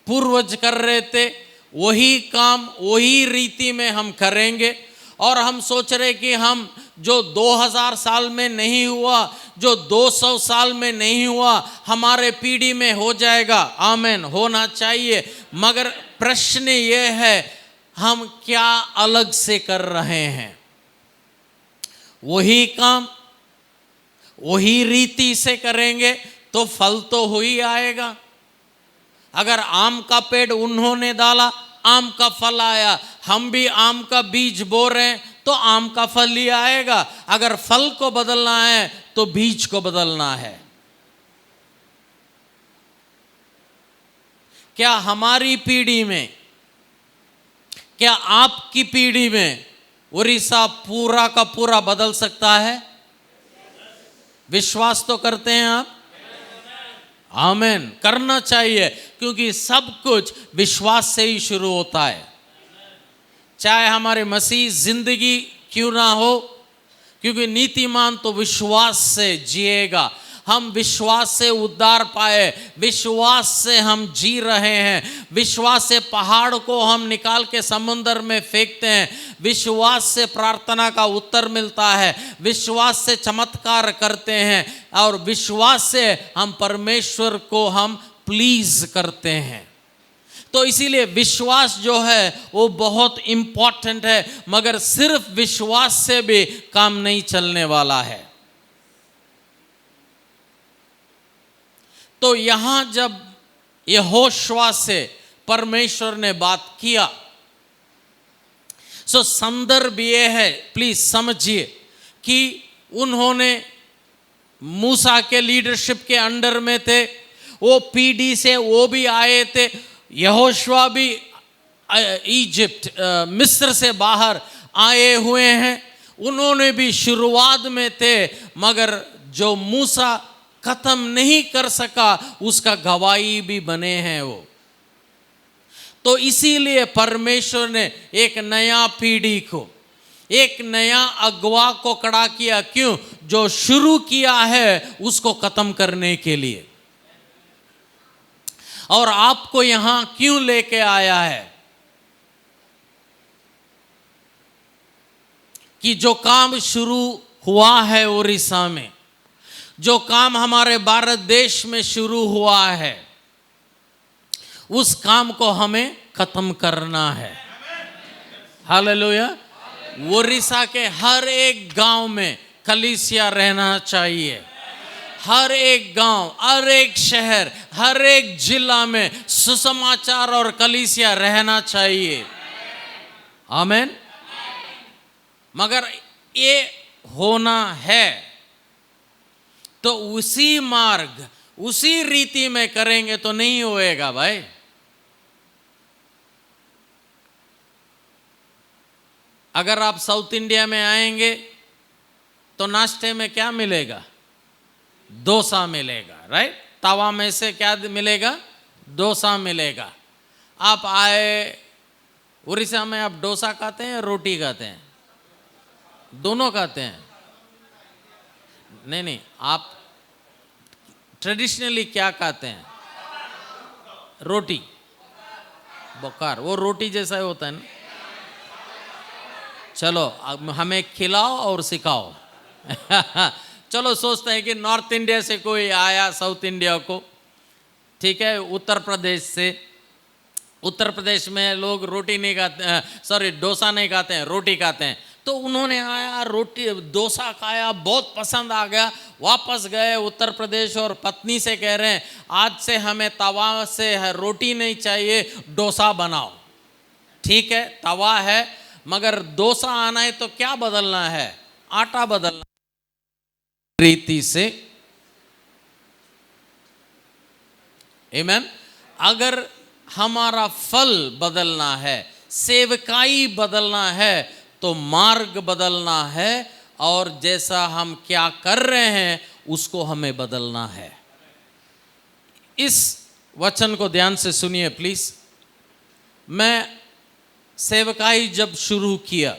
पूर्वज कर रहे थे वही काम वही रीति में हम करेंगे? और हम सोच रहे कि हम जो 2000 साल में नहीं हुआ, जो 200 साल में नहीं हुआ, हमारे पीढ़ी में हो जाएगा। आमीन, होना चाहिए। मगर प्रश्न ये है, हम क्या अलग से कर रहे हैं? वही काम वही रीति से करेंगे तो फल तो हो ही आएगा। अगर आम का पेड़ उन्होंने डाला, आम का फल आया, हम भी आम का बीज बो रहे हैं तो आम का फल ही आएगा। अगर फल को बदलना है तो बीज को बदलना है। क्या हमारी पीढ़ी में, क्या आपकी पीढ़ी में उड़ीसा पूरा का पूरा बदल सकता है? विश्वास तो करते हैं आप? आमीन, करना चाहिए, क्योंकि सब कुछ विश्वास से ही शुरू होता है। चाहे हमारे मसीह जिंदगी क्यों ना हो, क्योंकि नीतिमान तो विश्वास से जिएगा। हम विश्वास से उद्धार पाए, विश्वास से हम जी रहे हैं, विश्वास से पहाड़ को हम निकाल के समुद्र में फेंकते हैं, विश्वास से प्रार्थना का उत्तर मिलता है, विश्वास से चमत्कार करते हैं, और विश्वास से हम परमेश्वर को हम प्लीज करते हैं। तो इसीलिए विश्वास जो है वो बहुत इंपॉर्टेंट है, मगर सिर्फ विश्वास से भी काम नहीं चलने वाला है। तो यहां जब यहोशुआ से परमेश्वर ने बात किया, सो संदर्भ ये है, प्लीज समझिए, कि उन्होंने मूसा के लीडरशिप के अंडर में थे, वो पीढ़ी से वो भी आए थे। यहोशुआ भी इजिप्ट मिस्र से बाहर आए हुए हैं, उन्होंने भी शुरुआत में थे, मगर जो मूसा खत्म नहीं कर सका उसका गवाही भी बने हैं वो। तो इसीलिए परमेश्वर ने एक नया पीढ़ी को, एक नया अगवा को खड़ा किया। क्यों? जो शुरू किया है उसको खत्म करने के लिए। और आपको यहां क्यों लेके आया है? कि जो काम शुरू हुआ है उड़ीसा में, जो काम हमारे भारत देश में शुरू हुआ है, उस काम को हमें खत्म करना है। हालेलुया। उड़ीसा के हर एक गांव में कलीसिया रहना चाहिए। हर एक गांव, हर एक शहर, हर एक जिला में सुसमाचार और कलीसिया रहना चाहिए। आमीन। मगर ये होना है तो उसी मार्ग, उसी रीति में करेंगे तो नहीं होएगा भाई। अगर आप साउथ इंडिया में आएंगे तो नाश्ते में क्या मिलेगा? डोसा मिलेगा, राइट? तवा में से क्या मिलेगा? डोसा मिलेगा। आप आए उड़ीसा में, आप डोसा खाते हैं या रोटी खाते हैं? दोनों खाते हैं? नहीं, आप ट्रेडिशनली क्या खाते हैं? रोटी, बोकार, वो रोटी जैसा ही होता है ना। चलो अब हमें खिलाओ और सिखाओ। चलो सोचते हैं कि नॉर्थ इंडिया से कोई आया, साउथ इंडिया को, ठीक है, उत्तर प्रदेश से। उत्तर प्रदेश में लोग रोटी नहीं खाते, सॉरी डोसा नहीं खाते हैं, रोटी खाते हैं। तो उन्होंने आया, रोटी डोसा खाया, बहुत पसंद आ गया, वापस गए उत्तर प्रदेश और पत्नी से कह रहे हैं आज से हमें तवा से रोटी नहीं चाहिए, डोसा बनाओ। ठीक है, तवा है मगर डोसा आना है तो क्या बदलना है? आटा बदलना रीति से। आमीन। अगर हमारा फल बदलना है, सेवकाई बदलना है, तो मार्ग बदलना है और जैसा हम क्या कर रहे हैं उसको हमें बदलना है। इस वचन को ध्यान से सुनिए प्लीज। मैं सेवकाई जब शुरू किया,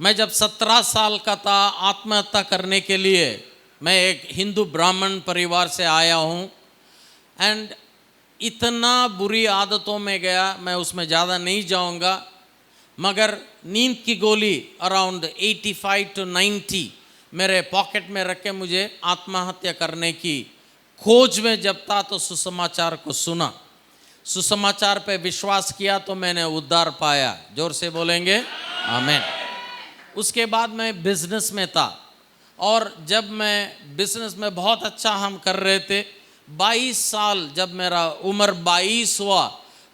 मैं जब 17 साल का था, आत्महत्या करने के लिए, मैं एक हिंदू ब्राह्मण परिवार से आया हूँ एंड इतना बुरी आदतों में गया, मैं उसमें ज़्यादा नहीं जाऊँगा, मगर नींद की गोली अराउंड 85 to 90 मेरे पॉकेट में रख के मुझे आत्महत्या करने की खोज में जब था, तो सुसमाचार को सुना, सुसमाचार पे विश्वास किया, तो मैंने उद्धार पाया। जोर से बोलेंगे आमीन। उसके बाद मैं बिजनेस में था और जब मैं बिजनेस में बहुत अच्छा हम कर रहे थे, 22 साल जब मेरा उम्र 22 हुआ,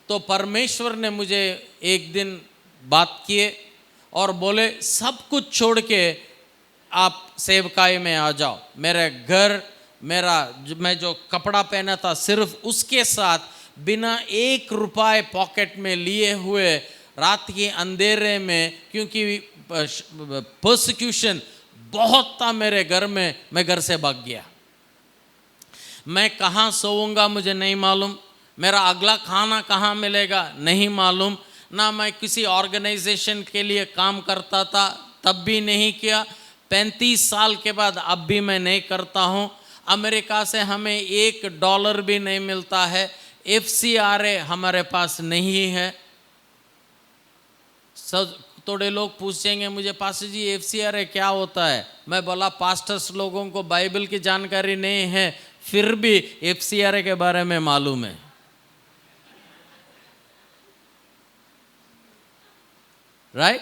तो परमेश्वर ने मुझे एक दिन बात किए और बोले सब कुछ छोड़ के आप सेवकाई में आ जाओ। मेरे घर, मैं जो कपड़ा पहना था सिर्फ उसके साथ, बिना 1 रुपये पॉकेट में लिए हुए, रात के अंधेरे में, क्योंकि पर्सिक्यूशन बहुत था मेरे घर में, मैं घर से भाग गया। मैं कहाँ सोऊंगा मुझे नहीं मालूम, मेरा अगला खाना कहाँ मिलेगा नहीं मालूम, ना मैं किसी ऑर्गेनाइजेशन के लिए काम करता था, तब भी नहीं किया। 35 साल के बाद अब भी मैं नहीं करता हूँ। अमेरिका से हमें $1 भी नहीं मिलता है, FCRA हमारे पास नहीं है। सब थोड़े लोग पूछेंगे मुझे, पास्टर जी FCRA क्या होता है? मैं बोला पास्टर्स लोगों को बाइबल की जानकारी नहीं है, फिर भी FCRA के बारे में मालूम है। राइट?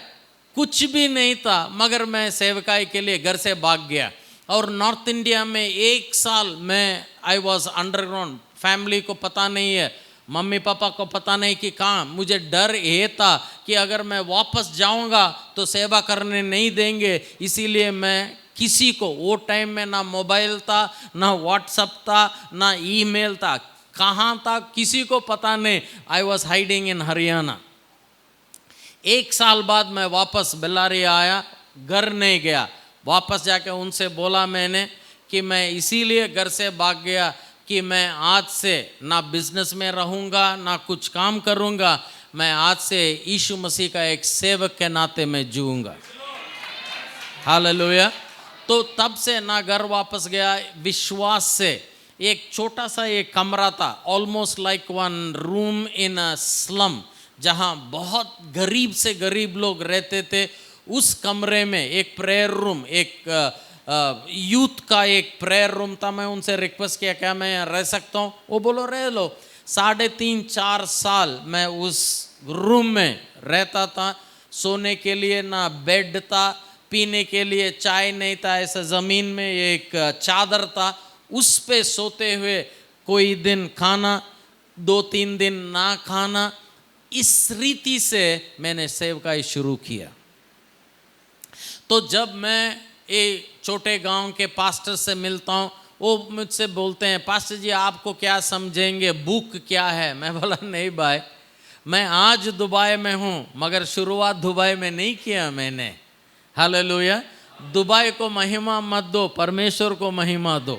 कुछ भी नहीं था मगर मैं सेवकाई के लिए घर से भाग गया और नॉर्थ इंडिया में 1 साल मैं आई वॉज अंडरग्राउंड। फैमिली को पता नहीं है, मम्मी पापा को पता नहीं कि कहाँ। मुझे डर ये था कि अगर मैं वापस जाऊंगा तो सेवा करने नहीं देंगे, इसीलिए मैं किसी को, वो टाइम में ना मोबाइल था, ना व्हाट्सएप था, ना ईमेल था, कहाँ था किसी को पता नहीं। I was hiding in Haryana. 1 साल बाद मैं वापस बेल्लारी आया, घर नहीं गया। वापस जाके उनसे बोला मैंने कि मैं इसीलिए घर से भाग गया कि मैं आज से ना बिजनेस में रहूँगा, ना कुछ काम करूँगा, मैं आज से यीशु मसीह का एक सेवक के नाते मैं जीऊँगा। हालेलुया। तो तब से ना घर वापस गया, विश्वास से। एक छोटा सा एक कमरा था, almost like 1 room in a slum, जहाँ बहुत गरीब से गरीब लोग रहते थे। उस कमरे में एक प्रेयर रूम, एक यूथ का एक प्रेयर रूम था। मैं उनसे रिक्वेस्ट किया क्या मैं रह सकता हूँ? वो बोलो रह लो। 3.5-4 साल मैं उस रूम में रहता था। सोने के लिए ना बेड था, पीने के लिए चाय नहीं था, ऐसा ज़मीन में एक चादर था, उस पे सोते हुए कोई दिन खाना, 2-3 दिन ना खाना। इस रीति से मैंने सेवकाई शुरू किया। तो जब मैं एक छोटे गांव के पास्टर से मिलता हूँ, वो मुझसे बोलते हैं पास्टर जी आपको क्या समझेंगे, बुक क्या है? मैं बोला नहीं भाई, मैं आज दुबई में हूँ मगर शुरुआत दुबई में नहीं किया मैंने। हालेलुया। दुबई को महिमा मत दो, परमेश्वर को महिमा दो।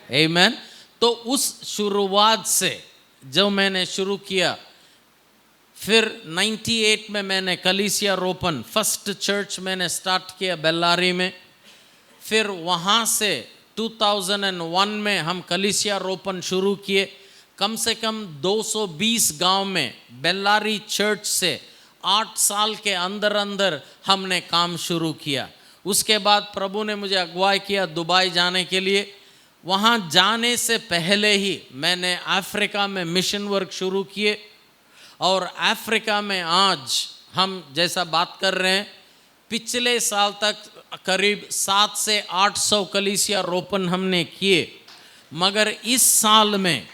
आमीन। तो उस शुरुआत से जो मैंने शुरू किया, फिर 98 में मैंने कलीसिया रोपन फर्स्ट चर्च मैंने स्टार्ट किया बेल्लारी में। फिर वहाँ से 2001 में हम कलीसिया रोपन शुरू किए। कम से कम 220 गांव में बेल्लारी चर्च से 8 साल के अंदर अंदर हमने काम शुरू किया। उसके बाद प्रभु ने मुझे अगुवाई किया दुबई जाने के लिए। वहाँ जाने से पहले ही मैंने अफ्रीका में मिशन वर्क शुरू किए, और अफ्रीका में आज हम जैसा बात कर रहे हैं, पिछले साल तक करीब 700 से 800 कलीसिया रोपन हमने किए। मगर इस साल में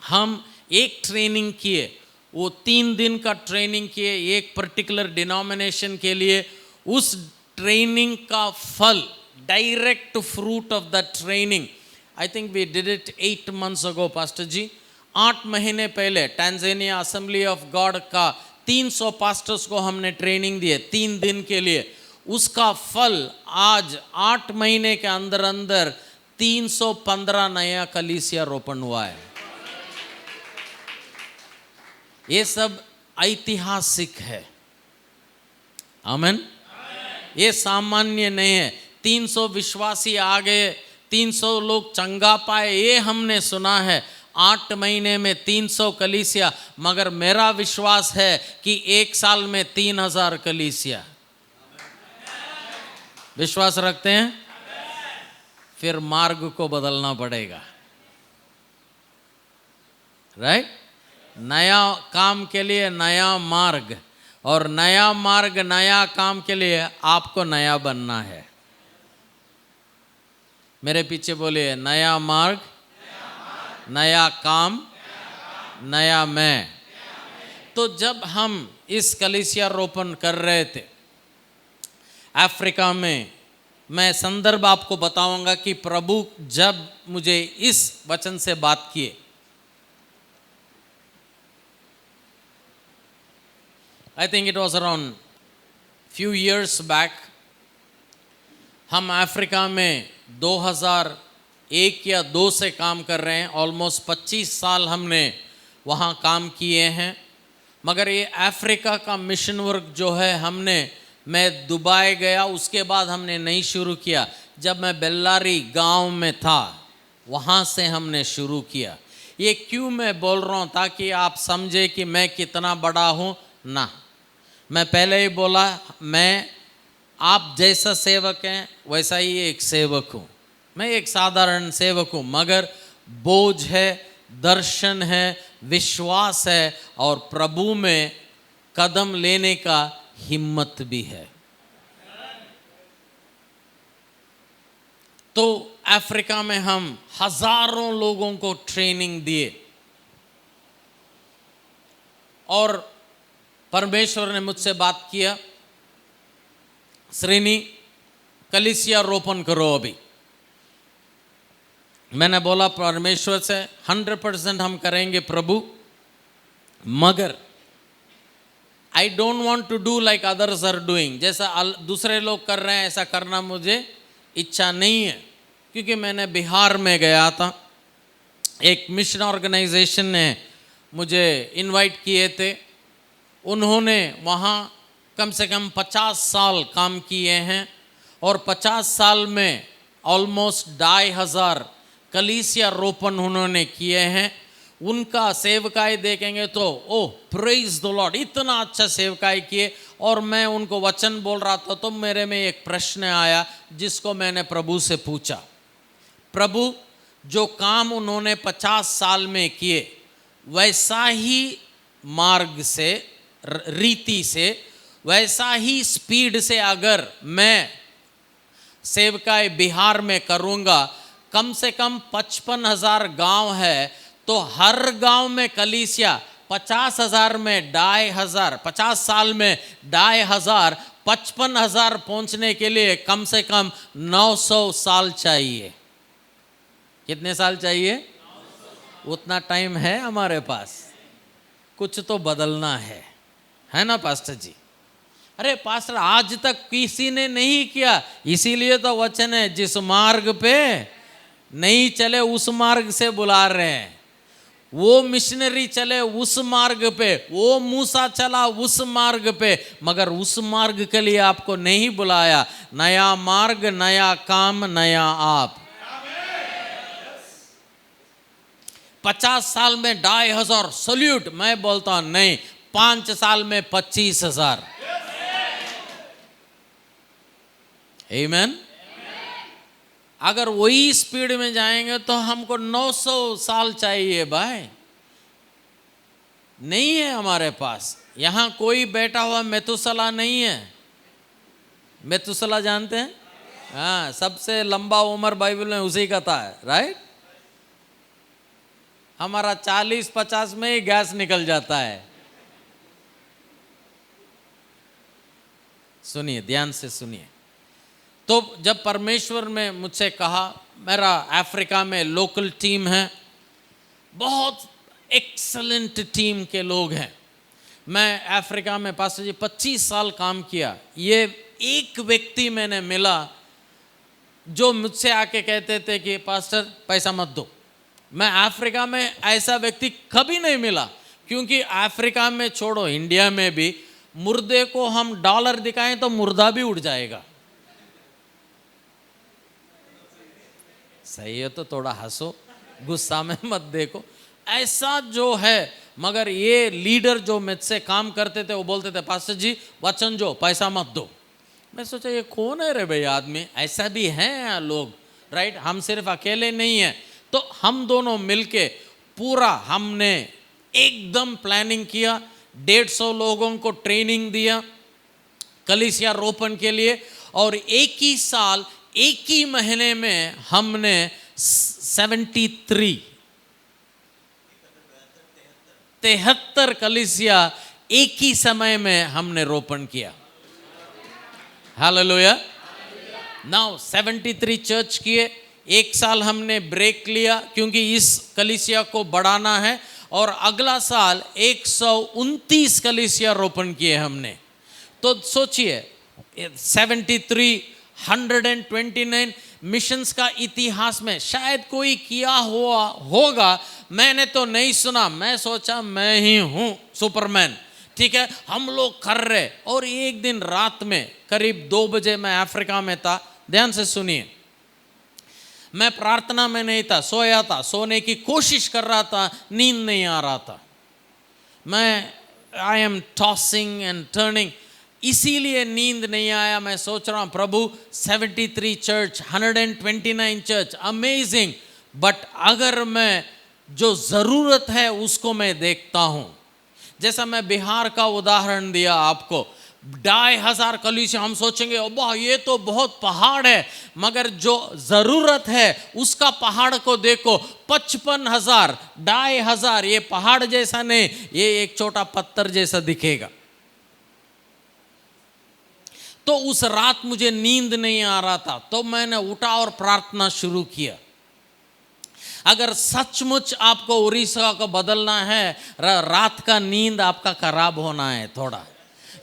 हम एक ट्रेनिंग किए, वो 3 दिन का ट्रेनिंग किए एक पर्टिकुलर डिनोमिनेशन के लिए। उस ट्रेनिंग का फल, direct fruit of the training, I think we did it 8 months ago pastor ji. 8 महीने पहले टैंजानिया असेंबली ऑफ गॉड का 300 पास्टर्स को हमने ट्रेनिंग दिए 3 दिन के लिए। उसका फल आज 8 महीने के अंदर अंदर 315 नया कलीसिया रोपण हुआ है। ये सब ऐतिहासिक है। आमीन। ये सामान्य नहीं है। 300 विश्वासी आ गए, 300 लोग चंगा पाए, ये हमने सुना है। 8 महीने में 300 कलीसिया। मगर मेरा विश्वास है कि 1 साल में 3000 कलीसिया। विश्वास रखते हैं? फिर मार्ग को बदलना पड़ेगा, राइट? नया काम के लिए नया मार्ग, और नया मार्ग नया काम के लिए आपको नया बनना है। मेरे पीछे बोलिए, नया मार्ग, नया काम, नया मैं। तो जब हम इस कलीसिया रोपण कर रहे थे अफ्रीका में, मैं संदर्भ आपको बताऊंगा कि प्रभु जब मुझे इस वचन से बात किए। I think it was around few years back. हम अफ्रीका में 2001 या 2 से काम कर रहे हैं। ऑलमोस्ट 25 साल हमने वहाँ काम किए हैं। मगर ये अफ्रीका का मिशन वर्क जो है, मैं दुबई गया, उसके बाद हमने नहीं शुरू किया। जब मैं बेल्लारी गांव में था, वहाँ से हमने शुरू किया। ये क्यों मैं बोल रहा हूँ? ताकि आप समझे कि मैं कितना बड़ा हूँ ना। मैं पहले ही बोला, मैं आप जैसा सेवक हैं वैसा ही एक सेवक हूँ। मैं एक साधारण सेवक हूँ, मगर बोझ है, दर्शन है, विश्वास है, और प्रभु में कदम लेने का हिम्मत भी है। तो अफ्रीका में हम हजारों लोगों को ट्रेनिंग दिए, और परमेश्वर ने मुझसे बात किया, श्रीनी कलीसिया रोपण करो अभी। मैंने बोला परमेश्वर से 100% हम करेंगे प्रभु, मगर I don't want to do like others are doing. जैसा दूसरे लोग कर रहे हैं ऐसा करना मुझे इच्छा नहीं है। क्योंकि मैंने बिहार में गया था, एक मिशन ऑर्गेनाइजेशन ने मुझे इनवाइट किए थे। उन्होंने वहाँ कम से कम 50 साल काम किए हैं, और 50 साल में ऑलमोस्ट 2500 कलीसिया रोपण उन्होंने किए हैं। उनका सेवकाई देखेंगे तो ओह प्रेज द लॉर्ड, इतना अच्छा सेवकाई किए। और मैं उनको वचन बोल रहा था, तो मेरे में एक प्रश्न आया जिसको मैंने प्रभु से पूछा, प्रभु जो काम उन्होंने 50 साल में किए, वैसा ही मार्ग से, रीति से, वैसा ही स्पीड से अगर मैं सेवकाई बिहार में करूँगा, कम से कम 55,000 गांव है, तो हर गांव में कलीसिया 50,000 में 2,500, 50 साल में 2,500, 55,000 पहुंचने के लिए कम से कम 900 साल चाहिए। कितने साल चाहिए? 900। उतना टाइम है हमारे पास? कुछ तो बदलना है ना पास्टर जी? अरे पास्टर आज तक किसी ने नहीं किया, इसीलिए तो वचन है जिस मार्ग पे नहीं चले उस मार्ग से बुला रहे हैं। वो मिशनरी चले उस मार्ग पे, वो मूसा चला उस मार्ग पे, मगर उस मार्ग के लिए आपको नहीं बुलाया। नया मार्ग, नया काम, नया आप। 50 साल में 2,500 सल्यूट, मैं बोलता हूं नहीं, 5 साल में 25,000। आमीन। अगर वही स्पीड में जाएंगे तो हमको 900 साल चाहिए भाई, नहीं है हमारे पास। यहां कोई बैठा हुआ मेतुसला नहीं है। मेतुसला जानते हैं? हाँ, सबसे लंबा उम्र बाइबल में उसी का था, राइट। हमारा 40-50 में ही गैस निकल जाता है। सुनिए, ध्यान से सुनिए। तो जब परमेश्वर ने मुझसे कहा, मेरा अफ्रीका में लोकल टीम है, बहुत एक्सलेंट टीम के लोग हैं। मैं अफ्रीका में पास्टर जी 25 साल काम किया। ये एक व्यक्ति मैंने मिला जो मुझसे आके कहते थे कि पास्टर पैसा मत दो। मैं अफ्रीका में ऐसा व्यक्ति कभी नहीं मिला, क्योंकि अफ्रीका में छोड़ो, इंडिया में भी मुर्दे को हम डॉलर दिखाएं तो मुर्दा भी उड़ जाएगा। सही है तो थोड़ा हंसो, गुस्सा में मत देखो। ऐसा जो है, मगर ये लीडर जो मुझसे काम करते थे वो बोलते थे पास्टर जी वचन जो, पैसा मत दो। मैं सोचा ये कौन है रे भाई आदमी, ऐसा भी हैं लोग, राइट। हम सिर्फ अकेले नहीं हैं। तो हम दोनों मिलके पूरा हमने एकदम प्लानिंग किया, 150 लोगों को ट्रेनिंग दिया कलीसिया रोपण के लिए, और एक ही साल एक ही महीने में हमने 73 कलीसिया एक ही समय में हमने रोपण किया। हालेलुया। नाउ 73 चर्च किए। एक साल हमने ब्रेक लिया क्योंकि इस कलीसिया को बढ़ाना है, और अगला साल 129 कलीसिया रोपण किए हमने। तो सोचिए 73, 129 मिशंस का इतिहास में शायद कोई किया हुआ होगा, मैंने तो नहीं सुना। मैं सोचा मैं ही हूँ सुपरमैन, ठीक है, हम लोग कर रहे। और एक दिन रात में करीब 2 बजे मैं अफ्रीका में था। ध्यान से सुनिए, मैं प्रार्थना में नहीं था, सोया था, सोने की कोशिश कर रहा था, नींद नहीं आ रहा था। I am tossing and turning, इसीलिए नींद नहीं आया। मैं सोच रहा हूँ प्रभु 73 चर्च, 129 चर्च, अमेजिंग, बट अगर मैं जो ज़रूरत है उसको मैं देखता हूँ। जैसा मैं बिहार का उदाहरण दिया आपको, 2,500 कलीसिया, हम सोचेंगे अब्बा ये तो बहुत पहाड़ है, मगर जो ज़रूरत है उसका पहाड़ को देखो, 55,000, 2,500, ये पहाड़ जैसा नहीं, ये एक छोटा पत्थर जैसा दिखेगा। तो उस रात मुझे नींद नहीं आ रहा था, तो मैंने उठा और प्रार्थना शुरू किया। अगर सचमुच आपको उड़ीसा को बदलना है, रात का नींद आपका खराब होना है थोड़ा,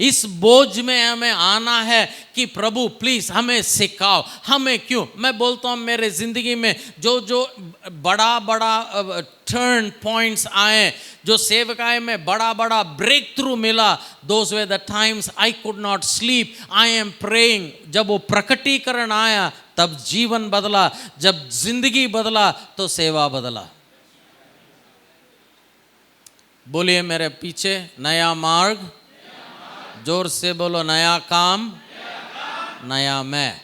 इस बोझ में हमें आना है कि प्रभु प्लीज हमें सिखाओ। हमें क्यों, मैं बोलता हूँ मेरे जिंदगी में जो बड़ा बड़ा टर्न पॉइंट्स आए, जो सेवकाई में बड़ा बड़ा ब्रेक थ्रू मिला, those way the times I could not sleep, I am praying. जब वो प्रकटीकरण आया तब जीवन बदला, जब जिंदगी बदला तो सेवा बदला। बोलिए मेरे पीछे, नया मार्ग, जोर से बोलो, नया काम, नया मैं।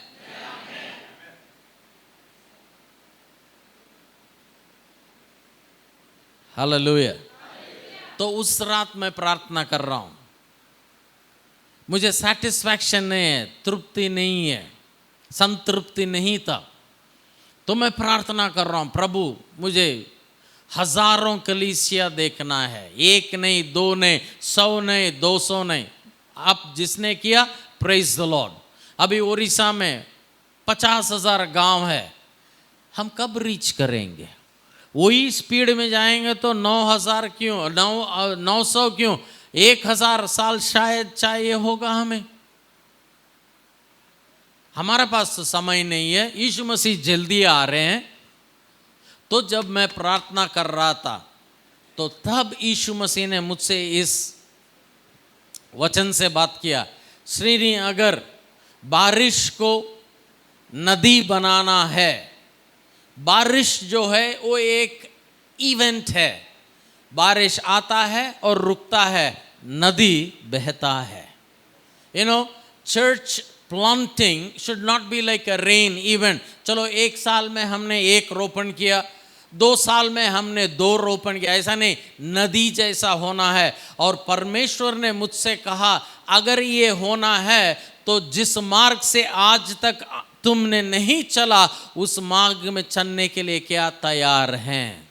हालेलुया। तो उस रात मैं प्रार्थना कर रहा हूं, मुझे सेटिस्फैक्शन नहीं है, तृप्ति नहीं है, संतृप्ति नहीं था। तो मैं प्रार्थना कर रहा हूं, प्रभु मुझे हजारों कलीसिया देखना है, 1 नहीं, 2 नहीं, 100 नहीं, 200 नहीं। आप जिसने किया, प्रेज द लॉर्ड। अभी उड़ीसा में 50,000 गांव है, हम कब रीच करेंगे? वही स्पीड में जाएंगे तो 9,000 क्यों, 900 क्यों, 1,000 साल शायद चाहिए होगा हमें। हमारे पास तो समय नहीं है, यीशु मसीह जल्दी आ रहे हैं। तो जब मैं प्रार्थना कर रहा था तो तब यीशु मसीह ने मुझसे इस वचन से बात किया, श्रीनी अगर बारिश को नदी बनाना है, बारिश जो है वो एक इवेंट है, बारिश आता है और रुकता है, नदी बहता है। You know, church planting should not be like a rain event. चलो एक साल में हमने एक रोपण किया, 2 साल में हमने 2 रोपण किया, ऐसा नहीं, नदी जैसा होना है। और परमेश्वर ने मुझसे कहा अगर ये होना है तो जिस मार्ग से आज तक तुमने नहीं चला उस मार्ग में चलने के लिए क्या तैयार हैं?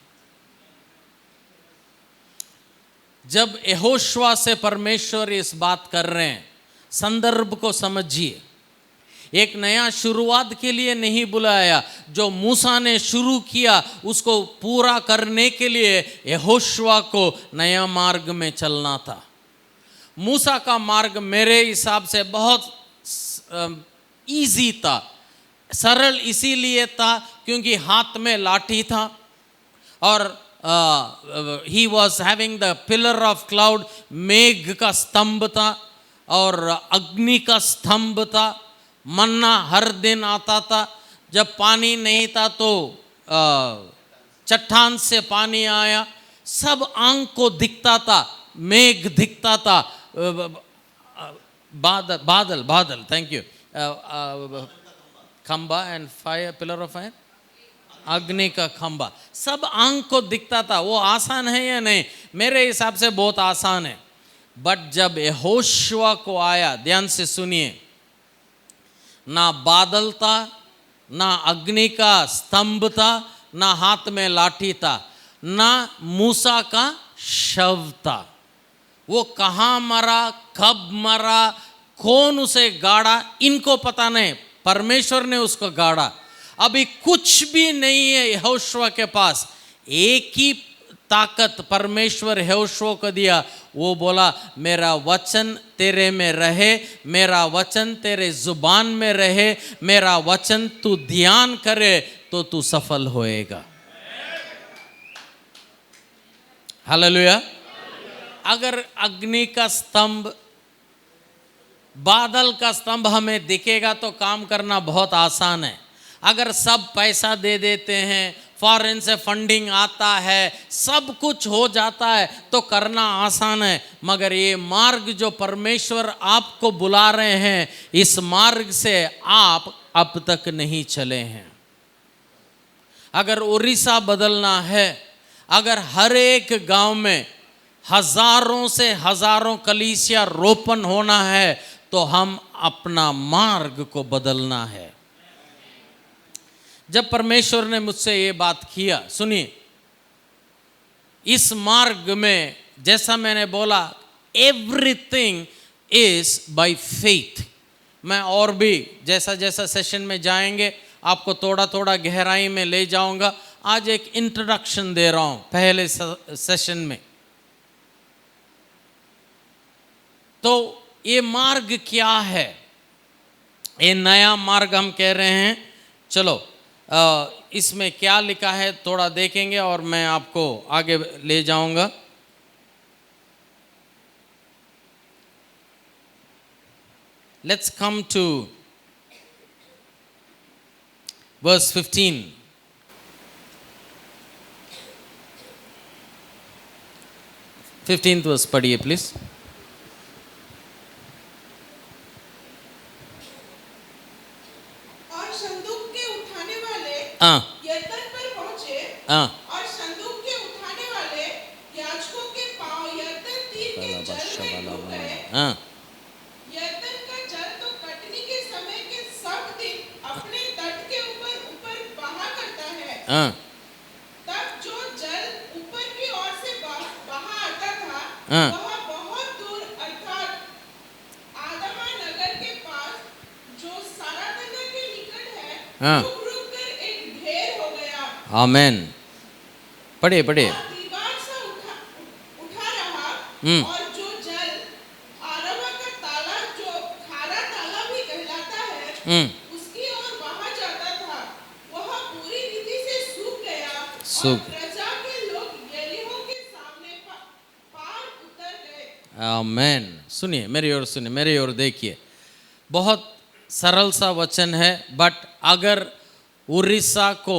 जब यहोशुआ से परमेश्वर इस बात कर रहे हैं, संदर्भ को समझिए। एक नया शुरुआत के लिए नहीं बुलाया, जो मूसा ने शुरू किया उसको पूरा करने के लिए यहोशुआ को नया मार्ग में चलना था। मूसा का मार्ग मेरे हिसाब से बहुत इजी था, सरल इसीलिए था क्योंकि हाथ में लाठी था और he was having the pillar of cloud, मेघ का स्तंभ था और अग्नि का स्तंभ था, मन्ना हर दिन आता था, जब पानी नहीं था तो चट्टान से पानी आया, सब आंख को दिखता था, मेघ दिखता था, बादल बादल थैंक यू, खंबा and fire, pillar of fire, अग्नि का खंबा, सब आंख को दिखता था। वो आसान है या नहीं? मेरे हिसाब से बहुत आसान है। बट जब यहोशुआ को आया, ध्यान से सुनिए, ना बादल था, ना अग्नि का स्तंभ था, ना हाथ में लाठी था, ना मूसा का शव था। वो कहाँ मरा, कब मरा, कौन उसे गाड़ा, इनको पता नहीं, परमेश्वर ने उसको गाड़ा। अभी कुछ भी नहीं है यहोशुआ के पास, एक ही ताकत परमेश्वर यहोशुआ को दिया, वो बोला मेरा वचन तेरे में रहे, मेरा वचन तेरे जुबान में रहे, मेरा वचन तू ध्यान करे तो तू सफल होएगा। हालेलुया। अगर अग्नि का स्तंभ, बादल का स्तंभ हमें दिखेगा तो काम करना बहुत आसान है। अगर सब पैसा दे देते हैं, फॉरेन से फंडिंग आता है, सब कुछ हो जाता है तो करना आसान है। मगर ये मार्ग जो परमेश्वर आपको बुला रहे हैं, इस मार्ग से आप अब तक नहीं चले हैं। अगर उड़ीसा बदलना है, अगर हर एक गांव में हजारों से हजारों कलीसिया रोपण होना है तो हम अपना मार्ग को बदलना है। जब परमेश्वर ने मुझसे ये बात किया, सुनिए, इस मार्ग में जैसा मैंने बोला, एवरीथिंग इज बाय फेथ। मैं और भी जैसा जैसा सेशन में जाएंगे आपको थोड़ा थोड़ा गहराई में ले जाऊंगा। आज एक इंट्रोडक्शन दे रहा हूं पहले सेशन में। तो ये मार्ग क्या है? ये नया मार्ग हम कह रहे हैं। चलो इसमें क्या लिखा है थोड़ा देखेंगे और मैं आपको आगे ले जाऊंगा। Let's come to verse 15। 15th verse पढ़िए प्लीज। यरदन पर पहुंचे और संदूक के उठाने वाले याजकों के पांव यरदन तीर के जल में डूब गए। यरदन का जल तो कटनी के समय के सब दिन अपने तट के ऊपर ऊपर बहा करता है। तब जो जल ऊपर की ओर से बहा आता था वह बहुत दूर अर्थात आदमा नगर के पास जो सारानगर के निकट है आमेन। पढ़िए पढ़िए। दीवार से उठा रहा और जो जल आरवा का ताला जो खारा ताला भी कहलाता है सुख। प्रजा के लोग यरीहो के सामने पार उतर गए। आमेन। सुनिए, मेरी ओर सुनिए, मेरी ओर देखिए। बहुत सरल सा वचन है, बट अगर उड़ीसा को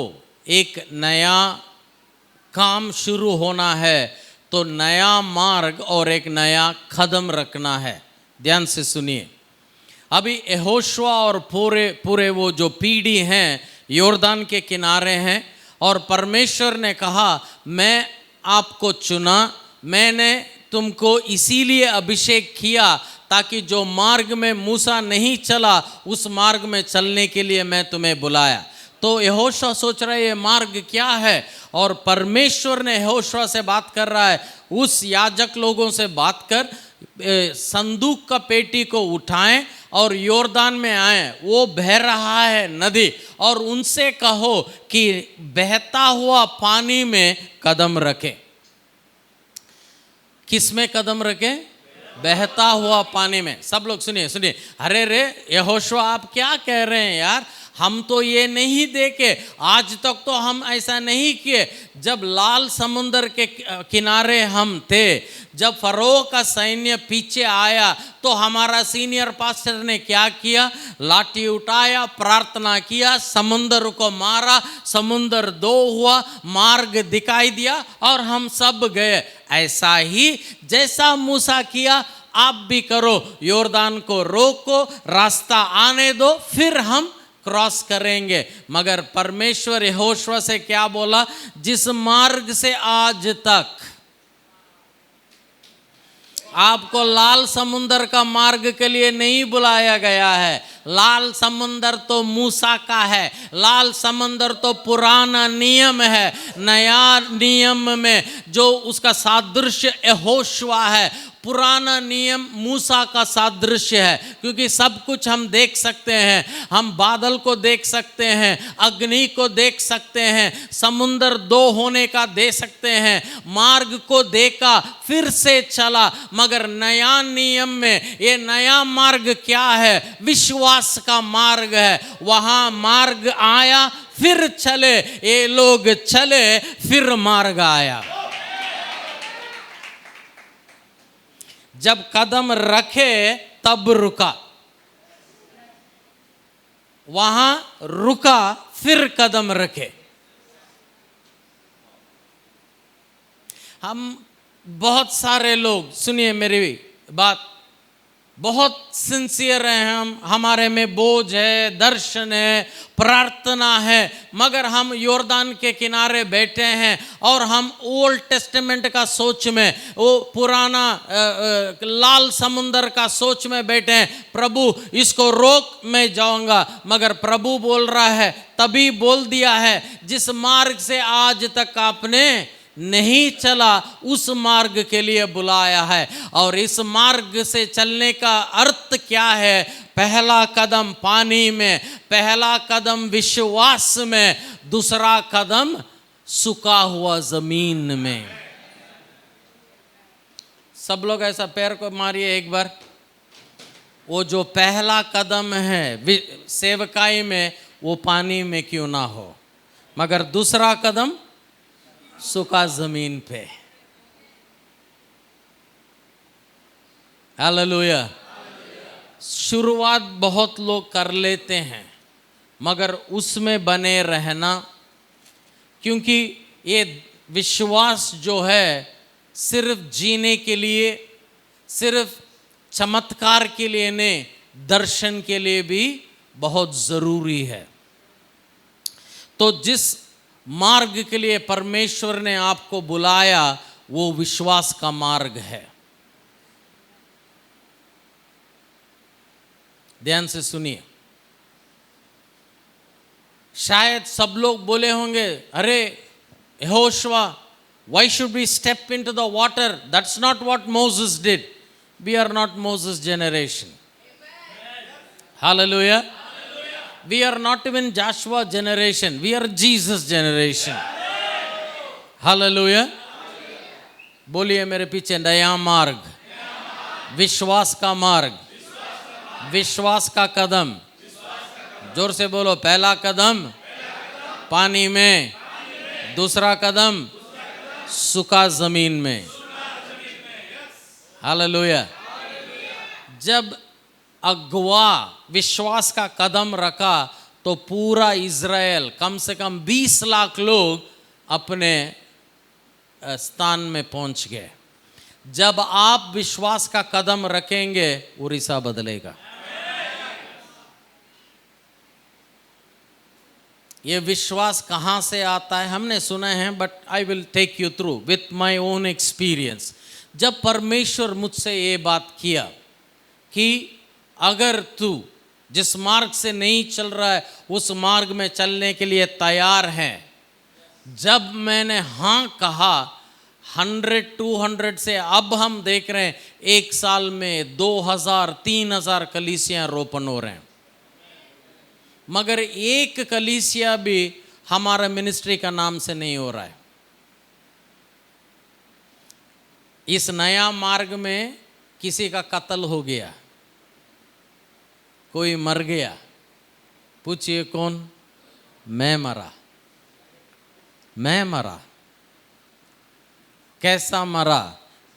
एक नया काम शुरू होना है तो नया मार्ग और एक नया कदम रखना है। ध्यान से सुनिए। अभी यहोशुआ और पूरे वो जो पीढ़ी हैं योर्दान के किनारे हैं, और परमेश्वर ने कहा मैं आपको चुना, मैंने तुमको इसीलिए अभिषेक किया ताकि जो मार्ग में मूसा नहीं चला उस मार्ग में चलने के लिए मैं तुम्हें बुलाया। तो यहोशुआ सोच रहा है ये मार्ग क्या है, और परमेश्वर ने यहोशुआ से बात कर रहा है, उस याजक लोगों से बात कर संदूक का पेटी को उठाएं और योर्दान में आए, वो बह रहा है नदी, और उनसे कहो कि बहता हुआ पानी में कदम रखे। किस में कदम रखे? बहता हुआ पानी में। सब लोग सुनिए सुनिए। अरे रे यहोशुआ आप क्या कह रहे हैं यार, हम तो ये नहीं देखे, आज तक तो हम ऐसा नहीं किए। जब लाल समुंदर के किनारे हम थे, जब फरोह का सैन्य पीछे आया तो हमारा सीनियर पास्टर ने क्या किया? लाठी उठाया, प्रार्थना किया, समुंदर को मारा, समुंदर दो हुआ, मार्ग दिखाई दिया और हम सब गए। ऐसा ही जैसा मूसा किया आप भी करो, योर्दान को रोको, रास्ता आने दो, फिर हम क्रॉस करेंगे। मगर परमेश्वर यहोशुआ से क्या बोला? जिस मार्ग से आज तक आपको लाल समुंदर का मार्ग के लिए नहीं बुलाया गया है, लाल समुंदर तो मूसा का है, लाल समुंदर तो पुराना नियम है। नया नियम में जो उसका सादृश्य यहोशुआ है, पुराना नियम मूसा का सादृश्य है, क्योंकि सब कुछ हम देख सकते हैं। हम बादल को देख सकते हैं, अग्नि को देख सकते हैं, समुंदर दो होने का दे सकते हैं, मार्ग को देखा फिर से चला। मगर नया नियम में ये नया मार्ग क्या है? विश्वास का मार्ग है। वहां मार्ग आया फिर चले, ये लोग चले फिर मार्ग आया। जब कदम रखे तब रुका, वहां रुका फिर कदम रखे। हम बहुत सारे लोग, सुनिए मेरी बात, बहुत सिंसियर हैं हम, हमारे में बोझ है, दर्शन है, प्रार्थना है, मगर हम योर्दान के किनारे बैठे हैं और हम ओल्ड टेस्टामेंट का सोच में, वो पुराना लाल समुंदर का सोच में बैठे हैं। प्रभु इसको रोक, मैं जाऊंगा। मगर प्रभु बोल रहा है, तभी बोल दिया है, जिस मार्ग से आज तक आपने नहीं चला उस मार्ग के लिए बुलाया है। और इस मार्ग से चलने का अर्थ क्या है? पहला कदम पानी में, पहला कदम विश्वास में, दूसरा कदम सूखा हुआ जमीन में। सब लोग ऐसा पैर को मारिए एक बार। वो जो पहला कदम है सेवकाई में, वो पानी में क्यों ना हो, मगर दूसरा कदम सूखा जमीन पे। हालेलुया। शुरुआत बहुत लोग कर लेते हैं, मगर उसमें बने रहना, क्योंकि ये विश्वास जो है सिर्फ जीने के लिए, सिर्फ चमत्कार के लिए नहीं, दर्शन के लिए भी बहुत ज़रूरी है। तो जिस मार्ग के लिए परमेश्वर ने आपको बुलाया वो विश्वास का मार्ग है। ध्यान से सुनिए। शायद सब लोग बोले होंगे, अरे Yehoshua, why should we step into the water? That's not what Moses did. We are not Moses generation. Hallelujah. We are not even Joshua generation. We are Jesus generation. Hallelujah. बोलिए मेरे पीछे, नया मार्ग, विश्वास का मार्ग, विश्वास का कदम। जोर से बोलो, पहला कदम पानी में, दूसरा कदम सुखा जमीन में। हालेलुया। जब अगुआ विश्वास का कदम रखा तो पूरा इज़राइल, कम से कम 20 लाख लोग अपने स्थान में पहुंच गए। जब आप विश्वास का कदम रखेंगे उड़ीसा बदलेगा। ये विश्वास कहाँ से आता है हमने सुना है, but I will take you through with my own experience. जब परमेश्वर मुझसे ये बात किया कि अगर तू जिस मार्ग से नहीं चल रहा है उस मार्ग में चलने के लिए तैयार है, जब मैंने हाँ कहा 100-200 से अब हम देख रहे हैं एक साल में 2000-3000 कलीसियां रोपण हो रहे हैं। मगर एक कलीसिया भी हमारा मिनिस्ट्री का नाम से नहीं हो रहा है। इस नया मार्ग में किसी का कत्ल हो गया, कोई मर गया, पूछिए कौन? मैं मरा। मैं मरा। कैसा मरा?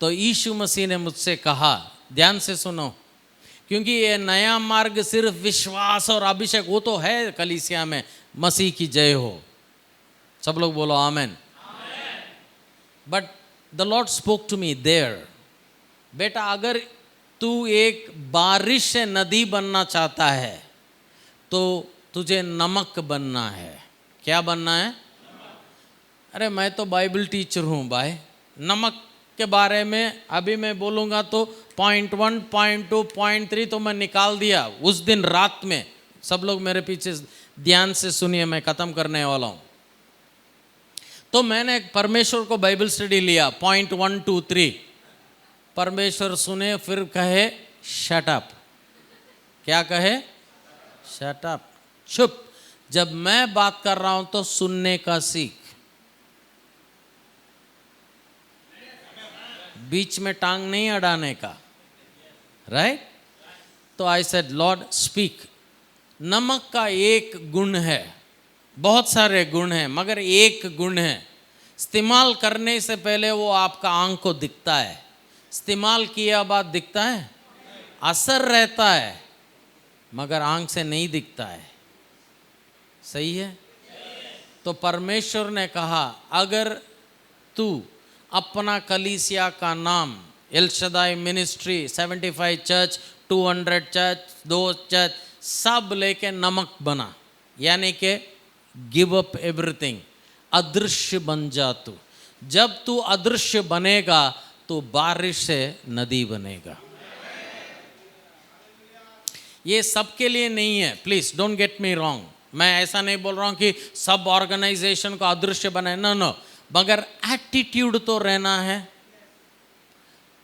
तो यीशु मसीह ने मुझसे कहा, ध्यान से सुनो, क्योंकि ये नया मार्ग सिर्फ विश्वास और अभिषेक, वो तो है कलीसिया में, मसीह की जय हो। सब लोग बोलो amen. But the Lord spoke to me there, बेटा अगर तू एक बारिश से नदी बनना चाहता है तो तुझे नमक बनना है। क्या बनना है? अरे मैं तो बाइबल टीचर हूँ भाई, नमक के बारे में अभी मैं बोलूँगा तो पॉइंट 1, पॉइंट 2, पॉइंट 3 तो मैं निकाल दिया उस दिन रात में। सब लोग मेरे पीछे ध्यान से सुनिए, मैं ख़त्म करने वाला हूँ। तो मैंने परमेश्वर को बाइबल स्टडी लिया, पॉइंट 1, 2, 3। परमेश्वर सुने, फिर कहे शट अप। क्या कहे? शट अप, चुप। जब मैं बात कर रहा हूं तो सुनने का सीख, बीच में टांग नहीं अड़ाने का, राइट? तो आई सेड लॉर्ड स्पीक। नमक का एक गुण है, बहुत सारे गुण हैं मगर एक गुण है, इस्तेमाल करने से पहले वो आपका आंख को दिखता है, इस्तेमाल किया बाद दिखता है, असर रहता है मगर आंख से नहीं दिखता है। सही है? तो परमेश्वर ने कहा अगर तू अपना कलीसिया का नाम L Shaddai ministry, 75 church, 200 church, 2 church सब लेके नमक बना, यानी कि गिव अप एवरीथिंग, अदृश्य बन जा तू। जब तू अदृश्य बनेगा तो बारिश से नदी बनेगा। ये सबके लिए नहीं है, please don't get me wrong. मैं ऐसा नहीं बोल रहा हूं कि सब ऑर्गेनाइजेशन को अदृश्य बनाए, नो, मगर एटीट्यूड तो रहना है।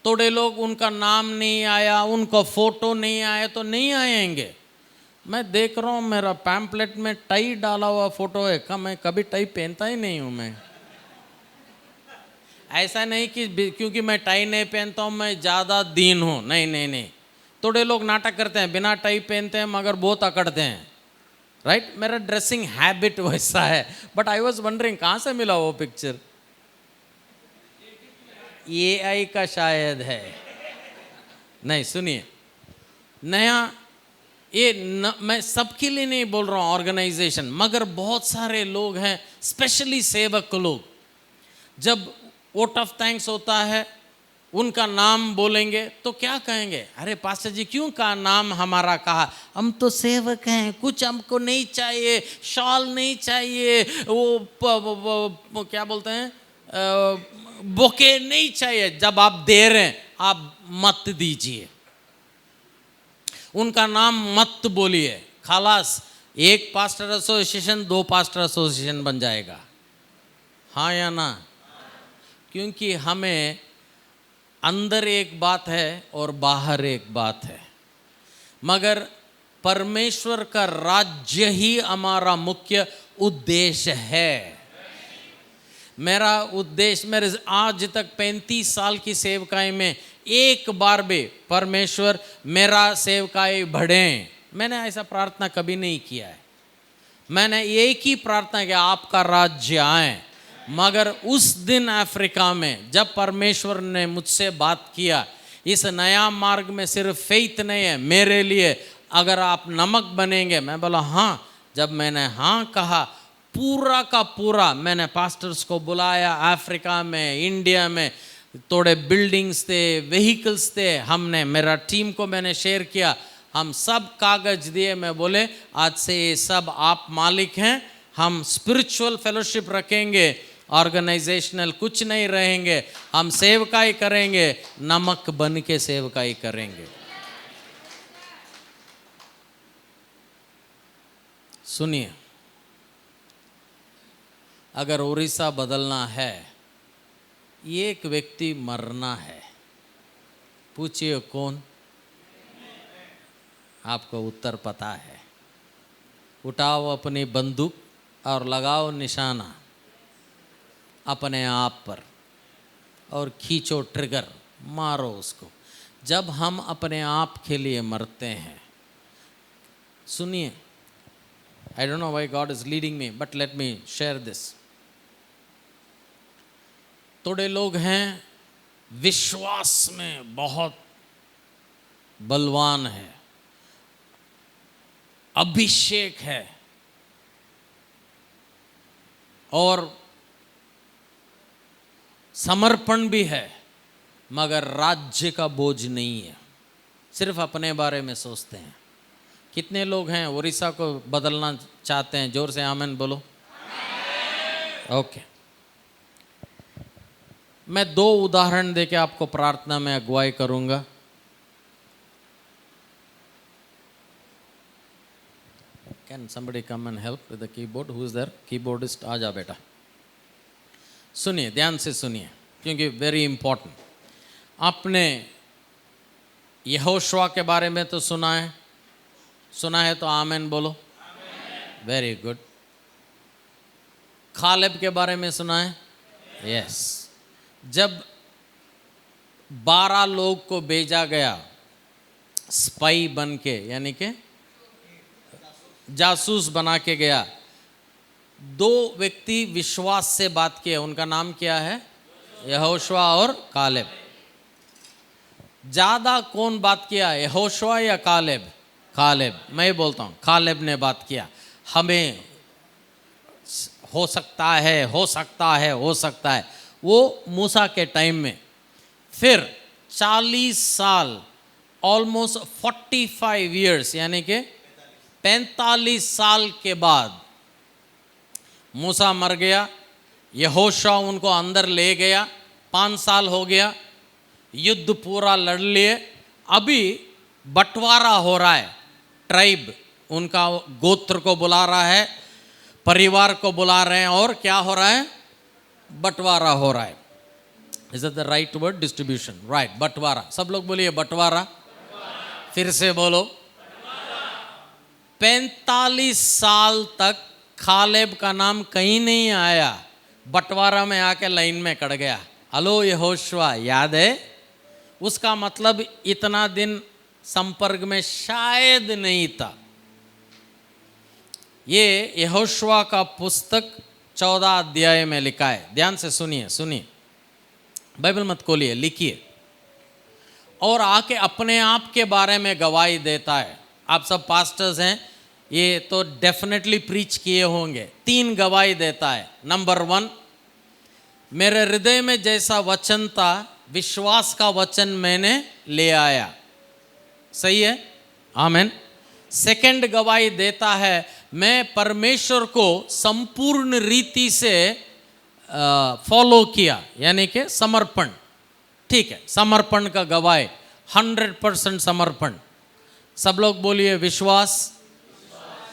थोड़े लोग उनका नाम नहीं आया, उनका फोटो नहीं आया तो नहीं आएंगे। मैं देख रहा हूँ मेरा पैम्पलेट में टाई डाला हुआ फोटो है, मैं कभी टाई पहनता ही नहीं हूँ। मैं ऐसा नहीं कि क्योंकि मैं टाई नहीं पहनता हूँ मैं ज़्यादा दीन हूँ, नहीं। थोड़े लोग नाटक करते हैं, बिना टाई पहनते हैं मगर बहुत अकड़ते हैं, राइट? मेरा ड्रेसिंग हैबिट वैसा है। बट आई वॉज वंडरिंग कहाँ से मिला वो पिक्चर? AI का शायद है। नहीं सुनिए, नया ये मैं सबके लिए नहीं बोल रहा हूँ ऑर्गेनाइजेशन, मगर बहुत सारे लोग हैं, स्पेशली सेवक लोग, जब वोट ऑफ थैंक्स होता है उनका नाम बोलेंगे तो क्या कहेंगे? अरे पास्टर जी क्यों का नाम हमारा कहा? हम तो सेवक हैं, कुछ हमको नहीं चाहिए, शॉल नहीं चाहिए, वो क्या बोलते हैं, बोके नहीं चाहिए। जब आप दे रहे हैं आप मत दीजिए, उनका नाम मत बोलिए। खालास, एक पास्टर एसोसिएशन 2 पास्टर एसोसिएशन बन जाएगा। हाँ या ना? क्योंकि हमें अंदर एक बात है और बाहर एक बात है, मगर परमेश्वर का राज्य ही हमारा मुख्य उद्देश्य है। मेरा उद्देश्य, मेरे आज तक 35 साल की सेवकाई में एक बार भी परमेश्वर मेरा सेवकाई बढ़े, मैंने ऐसा प्रार्थना कभी नहीं किया है। मैंने एक ही प्रार्थना किया, आपका राज्य आए, मगर उस दिन अफ्रीका में जब परमेश्वर ने मुझसे बात किया, इस नया मार्ग में सिर्फ फेथ नहीं है मेरे लिए, अगर आप नमक बनेंगे। मैं बोला हाँ। जब मैंने हाँ कहा, पूरा का पूरा मैंने पास्टर्स को बुलाया, अफ्रीका में, इंडिया में थोड़े बिल्डिंग्स थे, व्हीकल्स थे, हमने, मेरा टीम को मैंने शेयर किया, हम सब कागज दिए। मैं बोले आज से ये सब आप मालिक हैं, हम स्पिरिचुअल फेलोशिप रखेंगे, ऑर्गेनाइजेशनल कुछ नहीं रहेंगे, हम सेवकाई करेंगे, नमक बन के सेवकाई करेंगे। सुनिए, अगर उड़ीसा बदलना है, एक व्यक्ति मरना है। पूछिए कौन? आपको उत्तर पता है। उठाओ अपनी बंदूक और लगाओ निशाना अपने आप पर और खींचो ट्रिगर, मारो उसको। जब हम अपने आप के लिए मरते हैं, सुनिए, I don't know why God is leading me, but let me share this. थोड़े लोग हैं विश्वास में बहुत बलवान है, अभिषेक है और समर्पण भी है, मगर राज्य का बोझ नहीं है, सिर्फ अपने बारे में सोचते हैं। कितने लोग हैं उड़ीसा को बदलना चाहते हैं? जोर से आमीन बोलो। ओके, मैं 2 उदाहरण देके आपको प्रार्थना में अगुवाई करूंगा। Can somebody come and help with the keyboard? Who is there? Keyboardist, आ जा बेटा। सुनिए, ध्यान से सुनिए, क्योंकि वेरी इंपॉर्टेंट। आपने यहोशुआ के बारे में तो सुना है, सुना है तो आमीन बोलो। Very good. कालेब के बारे में सुना है? यस। जब 12 लोग को भेजा गया स्पाई बन के, यानी के जासूस बना के गया, 2 व्यक्ति विश्वास से बात किए, उनका नाम क्या है? यहोशुआ और कालेब। ज्यादा कौन बात किया, यहोशुआ या कालेब? कालेब। मैं बोलता हूँ कालेब ने बात किया। हमें हो सकता है, हो सकता है, हो सकता है। वो मूसा के टाइम में। फिर 40 साल, ऑलमोस्ट 45 ईयर्स, यानी कि 45 साल के बाद मूसा मर गया, यहोशुआ उनको अंदर ले गया, 5 साल हो गया, युद्ध पूरा लड़ लिए। अभी बंटवारा हो रहा है, ट्राइब उनका गोत्र को बुला रहा है, परिवार को बुला रहे हैं, और क्या हो रहा है? बंटवारा हो रहा है। Is it the right word? Distribution, right. बंटवारा, सब लोग बोलिए बंटवारा। फिर से बोलो। 45 साल तक कालेब का नाम कहीं नहीं आया, बंटवारा में आके लाइन में कट गया। हेलो यहोशुआ, याद है? उसका मतलब इतना दिन संपर्क में शायद नहीं था। ये यहोशुआ का पुस्तक 14 अध्याय में लिखा है। ध्यान से सुनिए, सुनिए, बाइबल मत खोलिए, लिखिए। और आके अपने आप के बारे में गवाही देता है। आप सब पास्टर्स हैं, ये तो डेफिनेटली प्रीच किए होंगे। 3 गवाही देता है। नंबर 1, मेरे हृदय में जैसा वचन था, विश्वास का वचन मैंने ले आया। सही है? आमीन। सेकंड गवाही देता है, मैं परमेश्वर को संपूर्ण रीति से फॉलो किया, यानी कि समर्पण। ठीक है, समर्पण का गवाही, 100% समर्पण। सब लोग बोलिए विश्वास।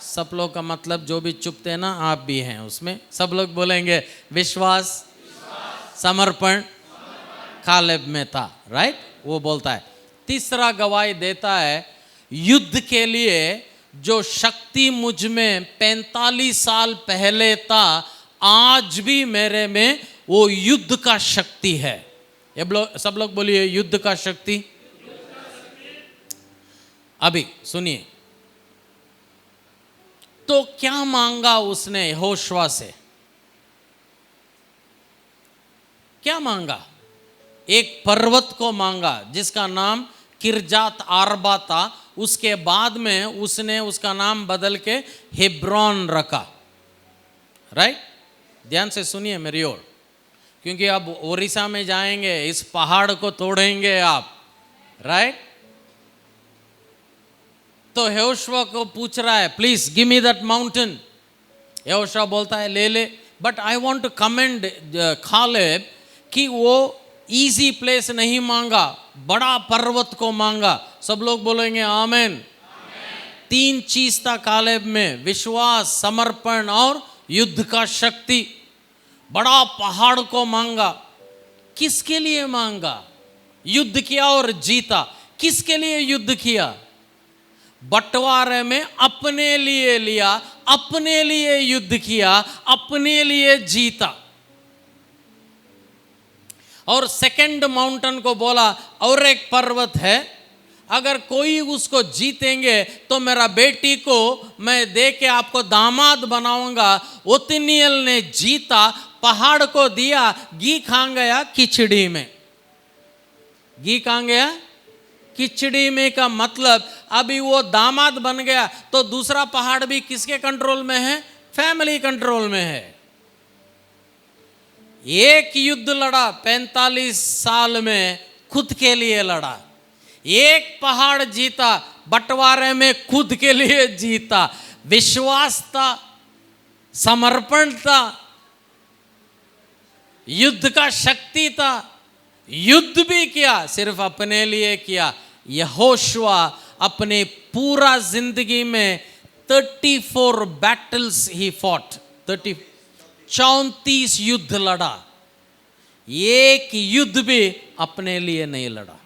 सब लोग का मतलब जो भी चुपते हैं ना, आप भी हैं उसमें। सब लोग बोलेंगे विश्वास, समर्पण। कालेब में था, राइट? वो बोलता है। तीसरा गवाही देता है, युद्ध के लिए जो शक्ति मुझ में 45 साल पहले था, आज भी मेरे में वो युद्ध का शक्ति है। सब लोग बोलिए युद्ध का शक्ति। अभी सुनिए, तो क्या मांगा उसने यहोशुआ से? क्या मांगा? एक पर्वत को मांगा जिसका नाम किरजात आरबा था। उसके बाद में उसने उसका नाम बदल के हेब्रोन रखा। राइट? ध्यान से सुनिए मेरी ओर, क्योंकि अब ओडिशा में जाएंगे, इस पहाड़ को तोड़ेंगे आप। राइट? तो यहोशुआ को पूछ रहा है, please give me that mountain. यहोशुआ बोलता है ले ले, but I want to commend Caleb कि वो इजी प्लेस नहीं मांगा, बड़ा पर्वत को मांगा। सब लोग बोलेंगे आमेन। 3 चीज था कालेब में, विश्वास, समर्पण और युद्ध का शक्ति। बड़ा पहाड़ को मांगा। किसके लिए मांगा? युद्ध किया और जीता। किसके लिए युद्ध किया? बंटवारे में अपने लिए लिया, अपने लिए युद्ध किया, अपने लिए जीता। और सेकंड माउंटेन को बोला और एक पर्वत है, अगर कोई उसको जीतेंगे तो मेरा बेटी को मैं दे के आपको दामाद बनाऊंगा। ओतनियल ने जीता, पहाड़ को दिया, घी खा गया खिचड़ी में। घी खा गया खिचड़ी में का मतलब अभी वो दामाद बन गया तो दूसरा पहाड़ भी किसके कंट्रोल में है? फैमिली कंट्रोल में है। एक युद्ध लड़ा 45 साल में, खुद के लिए लड़ा। एक पहाड़ जीता, बंटवारे में खुद के लिए जीता। विश्वास था, समर्पण था, युद्ध का शक्ति था। युद्ध भी किया, सिर्फ अपने लिए किया। यहोशुआ अपने पूरा जिंदगी में 34 बैटल्स ही फॉट, 34 युद्ध लड़ा। एक युद्ध भी अपने लिए नहीं लड़ा।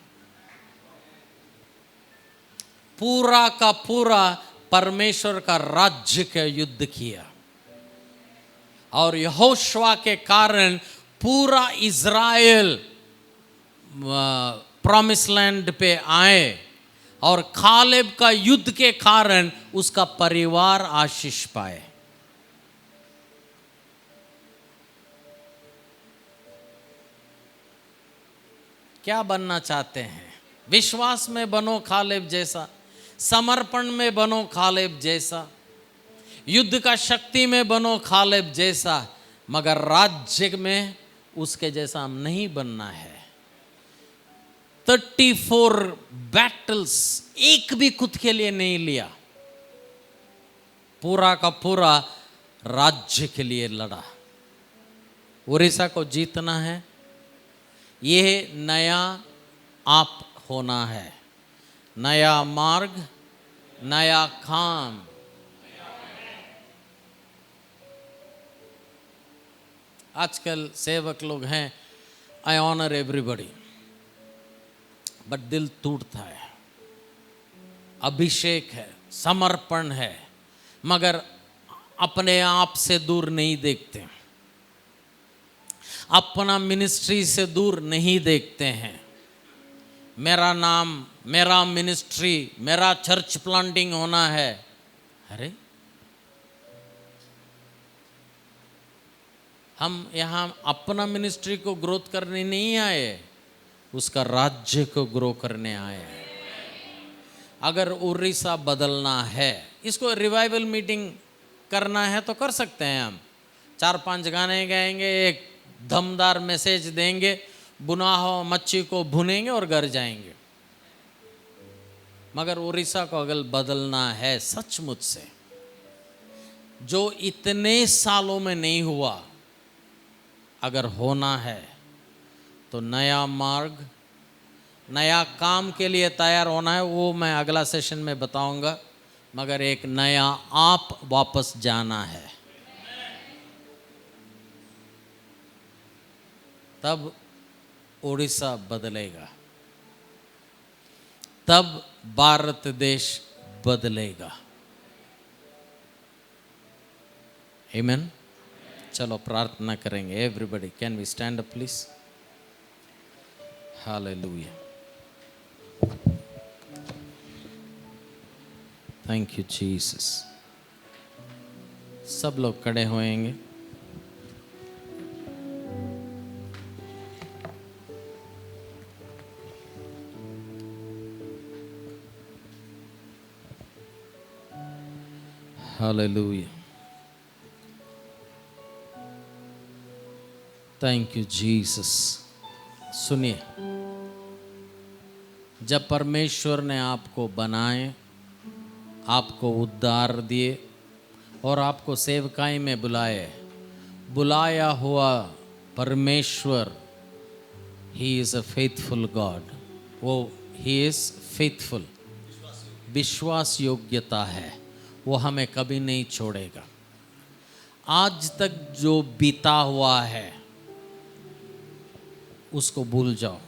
पूरा का पूरा परमेश्वर का राज्य का युद्ध किया। और यहोशुआ के कारण पूरा इज़राइल प्रॉमिस लैंड पे आए, और कालेब का युद्ध के कारण उसका परिवार आशीष पाए। क्या बनना चाहते हैं? विश्वास में बनो कालेब जैसा, समर्पण में बनो कालेब जैसा, युद्ध का शक्ति में बनो कालेब जैसा, मगर राज्य में उसके जैसा हम नहीं बनना है। 34 बैटल्स, एक भी खुद के लिए नहीं लिया, पूरा का पूरा राज्य के लिए लड़ा। उड़ीसा को जीतना है, यह नया आप होना है, नया मार्ग, नया काम। आजकल सेवक लोग हैं, आई ऑनर एवरीबॉडी, बट दिल टूटता है। अभिषेक है, समर्पण है, मगर अपने आप से दूर नहीं देखते, अपना मिनिस्ट्री से दूर नहीं देखते हैं। मेरा नाम, मेरा मिनिस्ट्री, मेरा चर्च प्लांटिंग होना है। अरे हम यहाँ अपना मिनिस्ट्री को ग्रोथ करने नहीं आए, उसका राज्य को ग्रो करने आए हैं। अगर उड़ीसा बदलना है, इसको रिवाइवल मीटिंग करना है तो कर सकते हैं हम। 4-5 गाने गाएंगे, एक दमदार मैसेज देंगे, बुना हो मच्छी को भुनेंगे और घर जाएंगे। मगर उड़ीसा को अगर बदलना है सचमुच से, जो इतने सालों में नहीं हुआ, अगर होना है तो नया मार्ग, नया काम के लिए तैयार होना है। वो मैं अगला सेशन में बताऊंगा, मगर एक नया आप वापस जाना है। तब उड़ीसा बदलेगा, तब भारत देश बदलेगा। आमीन। चलो प्रार्थना करेंगे। Everybody can we stand up please. Hallelujah. Thank you Jesus. सब लोग खड़े होएंगे। Hallelujah, thank you Jesus. सुनिए, जब परमेश्वर ने आपको बनाए, आपको उद्धार दिए और आपको सेवकाई में बुलाए, बुलाया हुआ परमेश्वर, he is a faithful God. वो ही इज़ फेथफुल, विश्वास योग्यता है, वो हमें कभी नहीं छोड़ेगा। आज तक जो बीता हुआ है उसको भूल जाओ।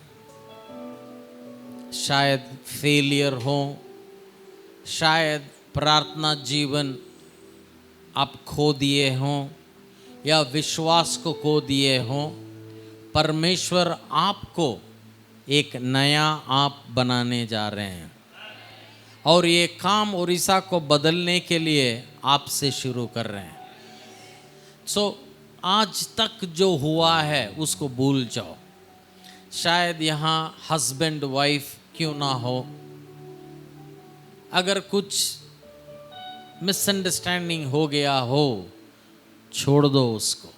शायद फेलियर हो, शायद प्रार्थना जीवन आप खो दिए हों या विश्वास को खो दिए हों। परमेश्वर आपको एक नया आप बनाने जा रहे हैं और ये काम उड़ीसा को बदलने के लिए आपसे शुरू कर रहे हैं। सो आज तक जो हुआ है उसको भूल जाओ। शायद यहाँ हस्बैंड वाइफ क्यों ना हो, अगर कुछ मिसअंडरस्टैंडिंग हो गया हो, छोड़ दो उसको।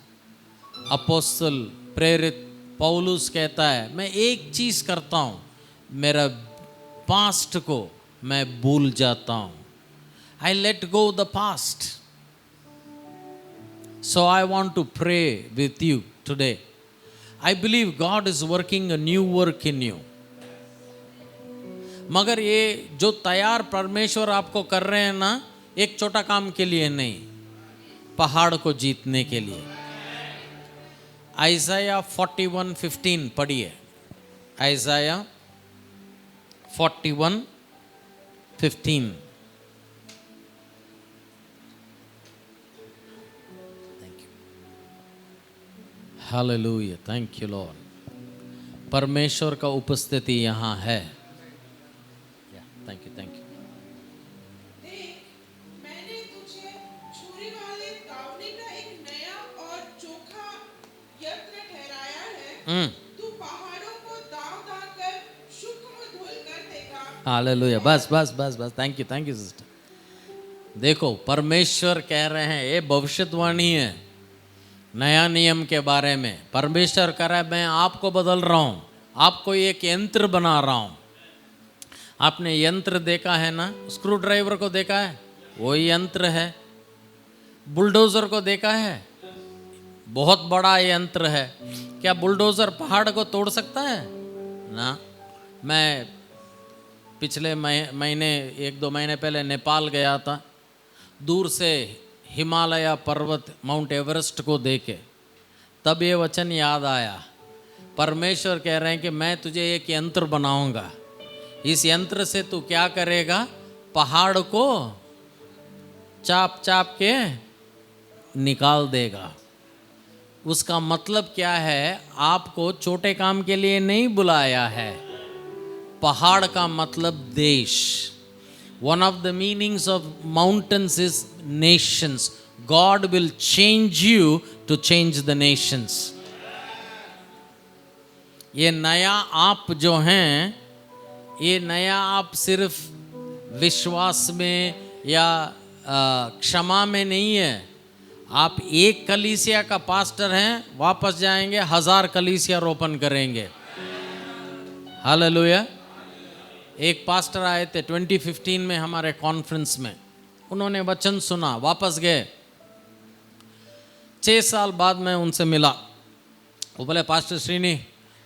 अपोस्तल प्रेरित पौलुस कहता है, मैं एक चीज़ करता हूँ, मेरा पास्ट को मैं भूल जाता हूँ। I let go the past. So I want to pray with you today. I believe God is working a new work in you. मगर ये जो तैयार परमेश्वर आपको कर रहे हैं ना, एक छोटा काम के लिए नहीं, पहाड़ को जीतने के लिए। आइज़ाया 41:15 पढ़िए। आइज़ाया 41:15। Thank you, hallelujah, thank you Lord. परमेश्वर का उपस्थिति यहाँ है। Thank you, thank you. देख, मैंने तुझे छुरी वाले दावने का एक नया और चोखा यत्न ठहराया है। तू पहाड़ों को दाव कर शुक्र धुल कर देगा। हालेलुया, बस बस बस बस, थैंक यू सिस्टर। देखो, परमेश्वर कह रहे हैं, ये भविष्यवाणी है नया नियम के बारे में। परमेश्वर कह रहा है, मैं आपको बदल रहा हूँ, आपको एक यंत्र बना रहा हूँ। आपने यंत्र देखा है ना, स्क्रू ड्राइवर को देखा है, वही यंत्र है। बुलडोज़र को देखा है, बहुत बड़ा यंत्र है। क्या बुलडोज़र पहाड़ को तोड़ सकता है? ना। मैं पिछले महीने 1-2 महीने पहले नेपाल गया था। दूर से हिमालय पर्वत माउंट एवरेस्ट को देखे, तब ये वचन याद आया। परमेश्वर कह रहे हैं कि मैं तुझे एक यंत्र बनाऊंगा। इस यंत्र से तू क्या करेगा? पहाड़ को चाप चाप के निकाल देगा। उसका मतलब क्या है? आपको छोटे काम के लिए नहीं बुलाया है। पहाड़ का मतलब देश। One of the meanings of mountains is nations. God will change you to change the nations. ये नया आप जो हैं, ये नया आप सिर्फ विश्वास में या क्षमा में नहीं है। आप एक कलीसिया का पास्टर हैं, वापस जाएंगे 1000 कलीसिया रोपण करेंगे। हालेलुया। एक पास्टर आए थे 2015 में हमारे कॉन्फ्रेंस में, उन्होंने वचन सुना, वापस गए। 6 साल बाद मैं उनसे मिला। वो बोले, पास्टर श्रीनी,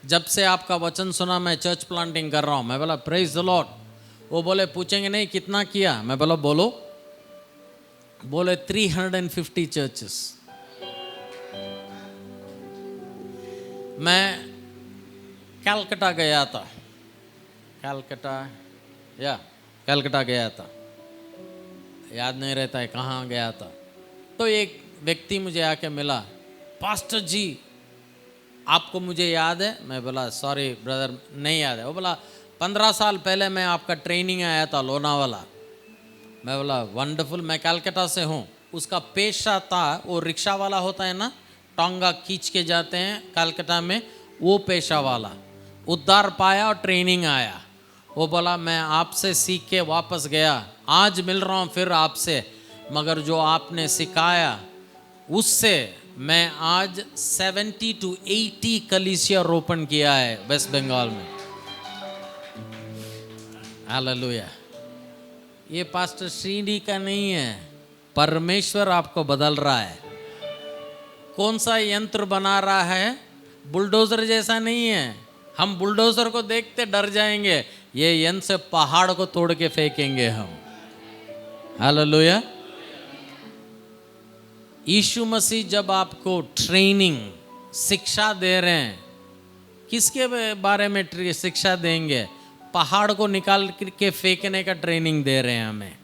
जब से आपका वचन सुना मैं चर्च प्लांटिंग कर रहा हूँ। मैं बोला, प्रेज द लॉर्ड। वो बोले, पूछेंगे नहीं कितना किया? मैं बोला, बोलो। बोले 350 चर्चेस। मैं कलकत्ता गया था, कलकत्ता गया था, याद नहीं रहता है कहाँ गया था। तो एक व्यक्ति मुझे आके मिला, पास्टर जी आपको मुझे याद है? मैं बोला, सॉरी ब्रदर, नहीं याद है। वो बोला, 15 साल पहले मैं आपका ट्रेनिंग आया था लोनावाला। मैं बोला, वंडरफुल, मैं कलकत्ता से हूँ। उसका पेशा था, वो रिक्शा वाला होता है ना, टांगा खींच के जाते हैं कलकत्ता में, वो पेशा वाला। उद्धार पाया और ट्रेनिंग आया। वो बोला, मैं आपसे सीख के वापस गया, आज मिल रहा हूँ फिर आपसे। मगर जो आपने सिखाया उससे मैं आज 70 to 80 कलीसिया रोपण किया है वेस्ट बंगाल में। हालेलुया। ये पास्टर श्रीडी का नहीं है, परमेश्वर आपको बदल रहा है। कौन सा यंत्र बना रहा है? बुलडोजर जैसा नहीं है। हम बुलडोजर को देखते डर जाएंगे, ये यंत्र से पहाड़ को तोड़ के फेंकेंगे हम। हालेलुया। यीशु मसीह जब आपको ट्रेनिंग शिक्षा दे रहे हैं, किसके बारे में शिक्षा देंगे? पहाड़ को निकाल के फेंकने का ट्रेनिंग दे रहे हैं हमें।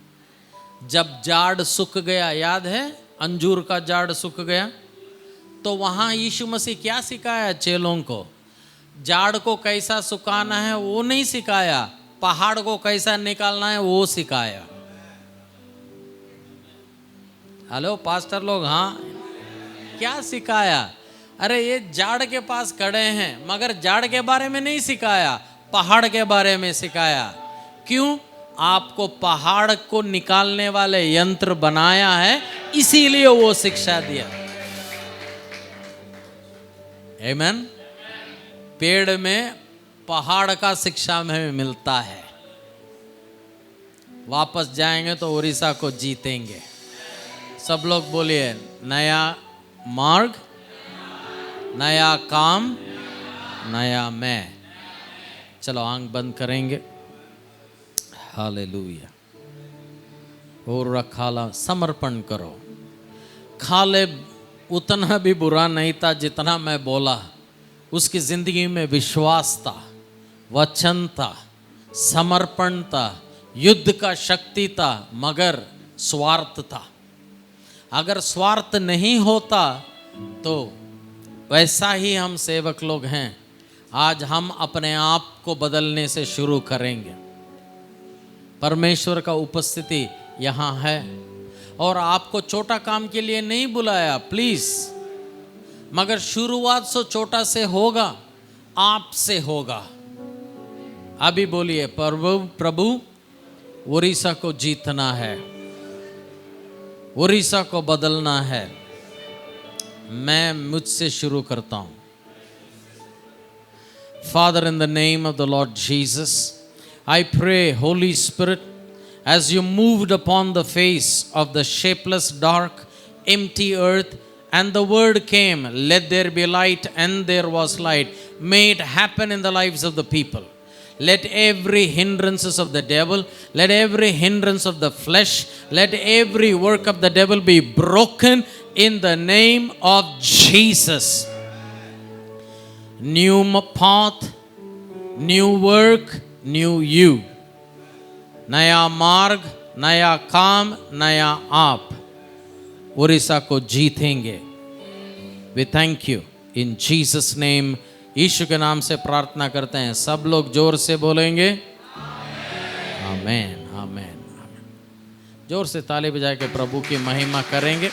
जब जाड़ सूख गया, याद है अंजूर का जाड़ सूख गया, तो वहाँ यीशु मसीह क्या सिखाया चेलों को? जाड़ को कैसा सुखाना है वो नहीं सिखाया, पहाड़ को कैसा निकालना है वो सिखाया। हेलो पास्टर लोग, हाँ क्या सिखाया? अरे ये जाड़ के पास खड़े हैं मगर जाड़ के बारे में नहीं सिखाया, पहाड़ के बारे में सिखाया। क्यों? आपको पहाड़ को निकालने वाले यंत्र बनाया है, इसीलिए वो शिक्षा दिया। आमीन। पेड़ में पहाड़ का शिक्षा में मिलता है। वापस जाएंगे तो उड़ीसा को जीतेंगे। सब लोग बोलिए, नया मार्ग, नया काम, नया मैं। चलो आंख बंद करेंगे। हालेलुया। और खाला समर्पण करो। खालेब उतना भी बुरा नहीं था जितना मैं बोला। उसकी जिंदगी में विश्वास था, वचन था, समर्पण था, युद्ध का शक्ति था, मगर स्वार्थ था। अगर स्वार्थ नहीं होता तो वैसा ही हम सेवक लोग हैं। आज हम अपने आप को बदलने से शुरू करेंगे। परमेश्वर का उपस्थिति यहाँ है और आपको छोटा काम के लिए नहीं बुलाया, प्लीज, मगर शुरुआत सो छोटा से होगा, आपसे होगा। अभी बोलिए, प्रभु उड़ीसा को जीतना है, उड़ीसा को बदलना है। मैं मुझसे शुरू करता हूं। Father, in the name of the Lord Jesus, I pray, Holy Spirit, as you moved upon the face of the shapeless, dark, empty earth, and the word came, let there be light, and there was light. May it happen in the lives of the people. Let every hindrances of the devil, let every hindrance of the flesh, let every work of the devil be broken in the name of Jesus. New path, new work, new you. नया मार्ग, नया काम, नया आप। उड़ीसा को जीतेंगे। We thank you in Jesus name. यीशु के नाम से प्रार्थना करते हैं। सब लोग जोर से बोलेंगे आमेन, आमेन, आमेन। जोर से ताली बजा के प्रभु की महिमा करेंगे।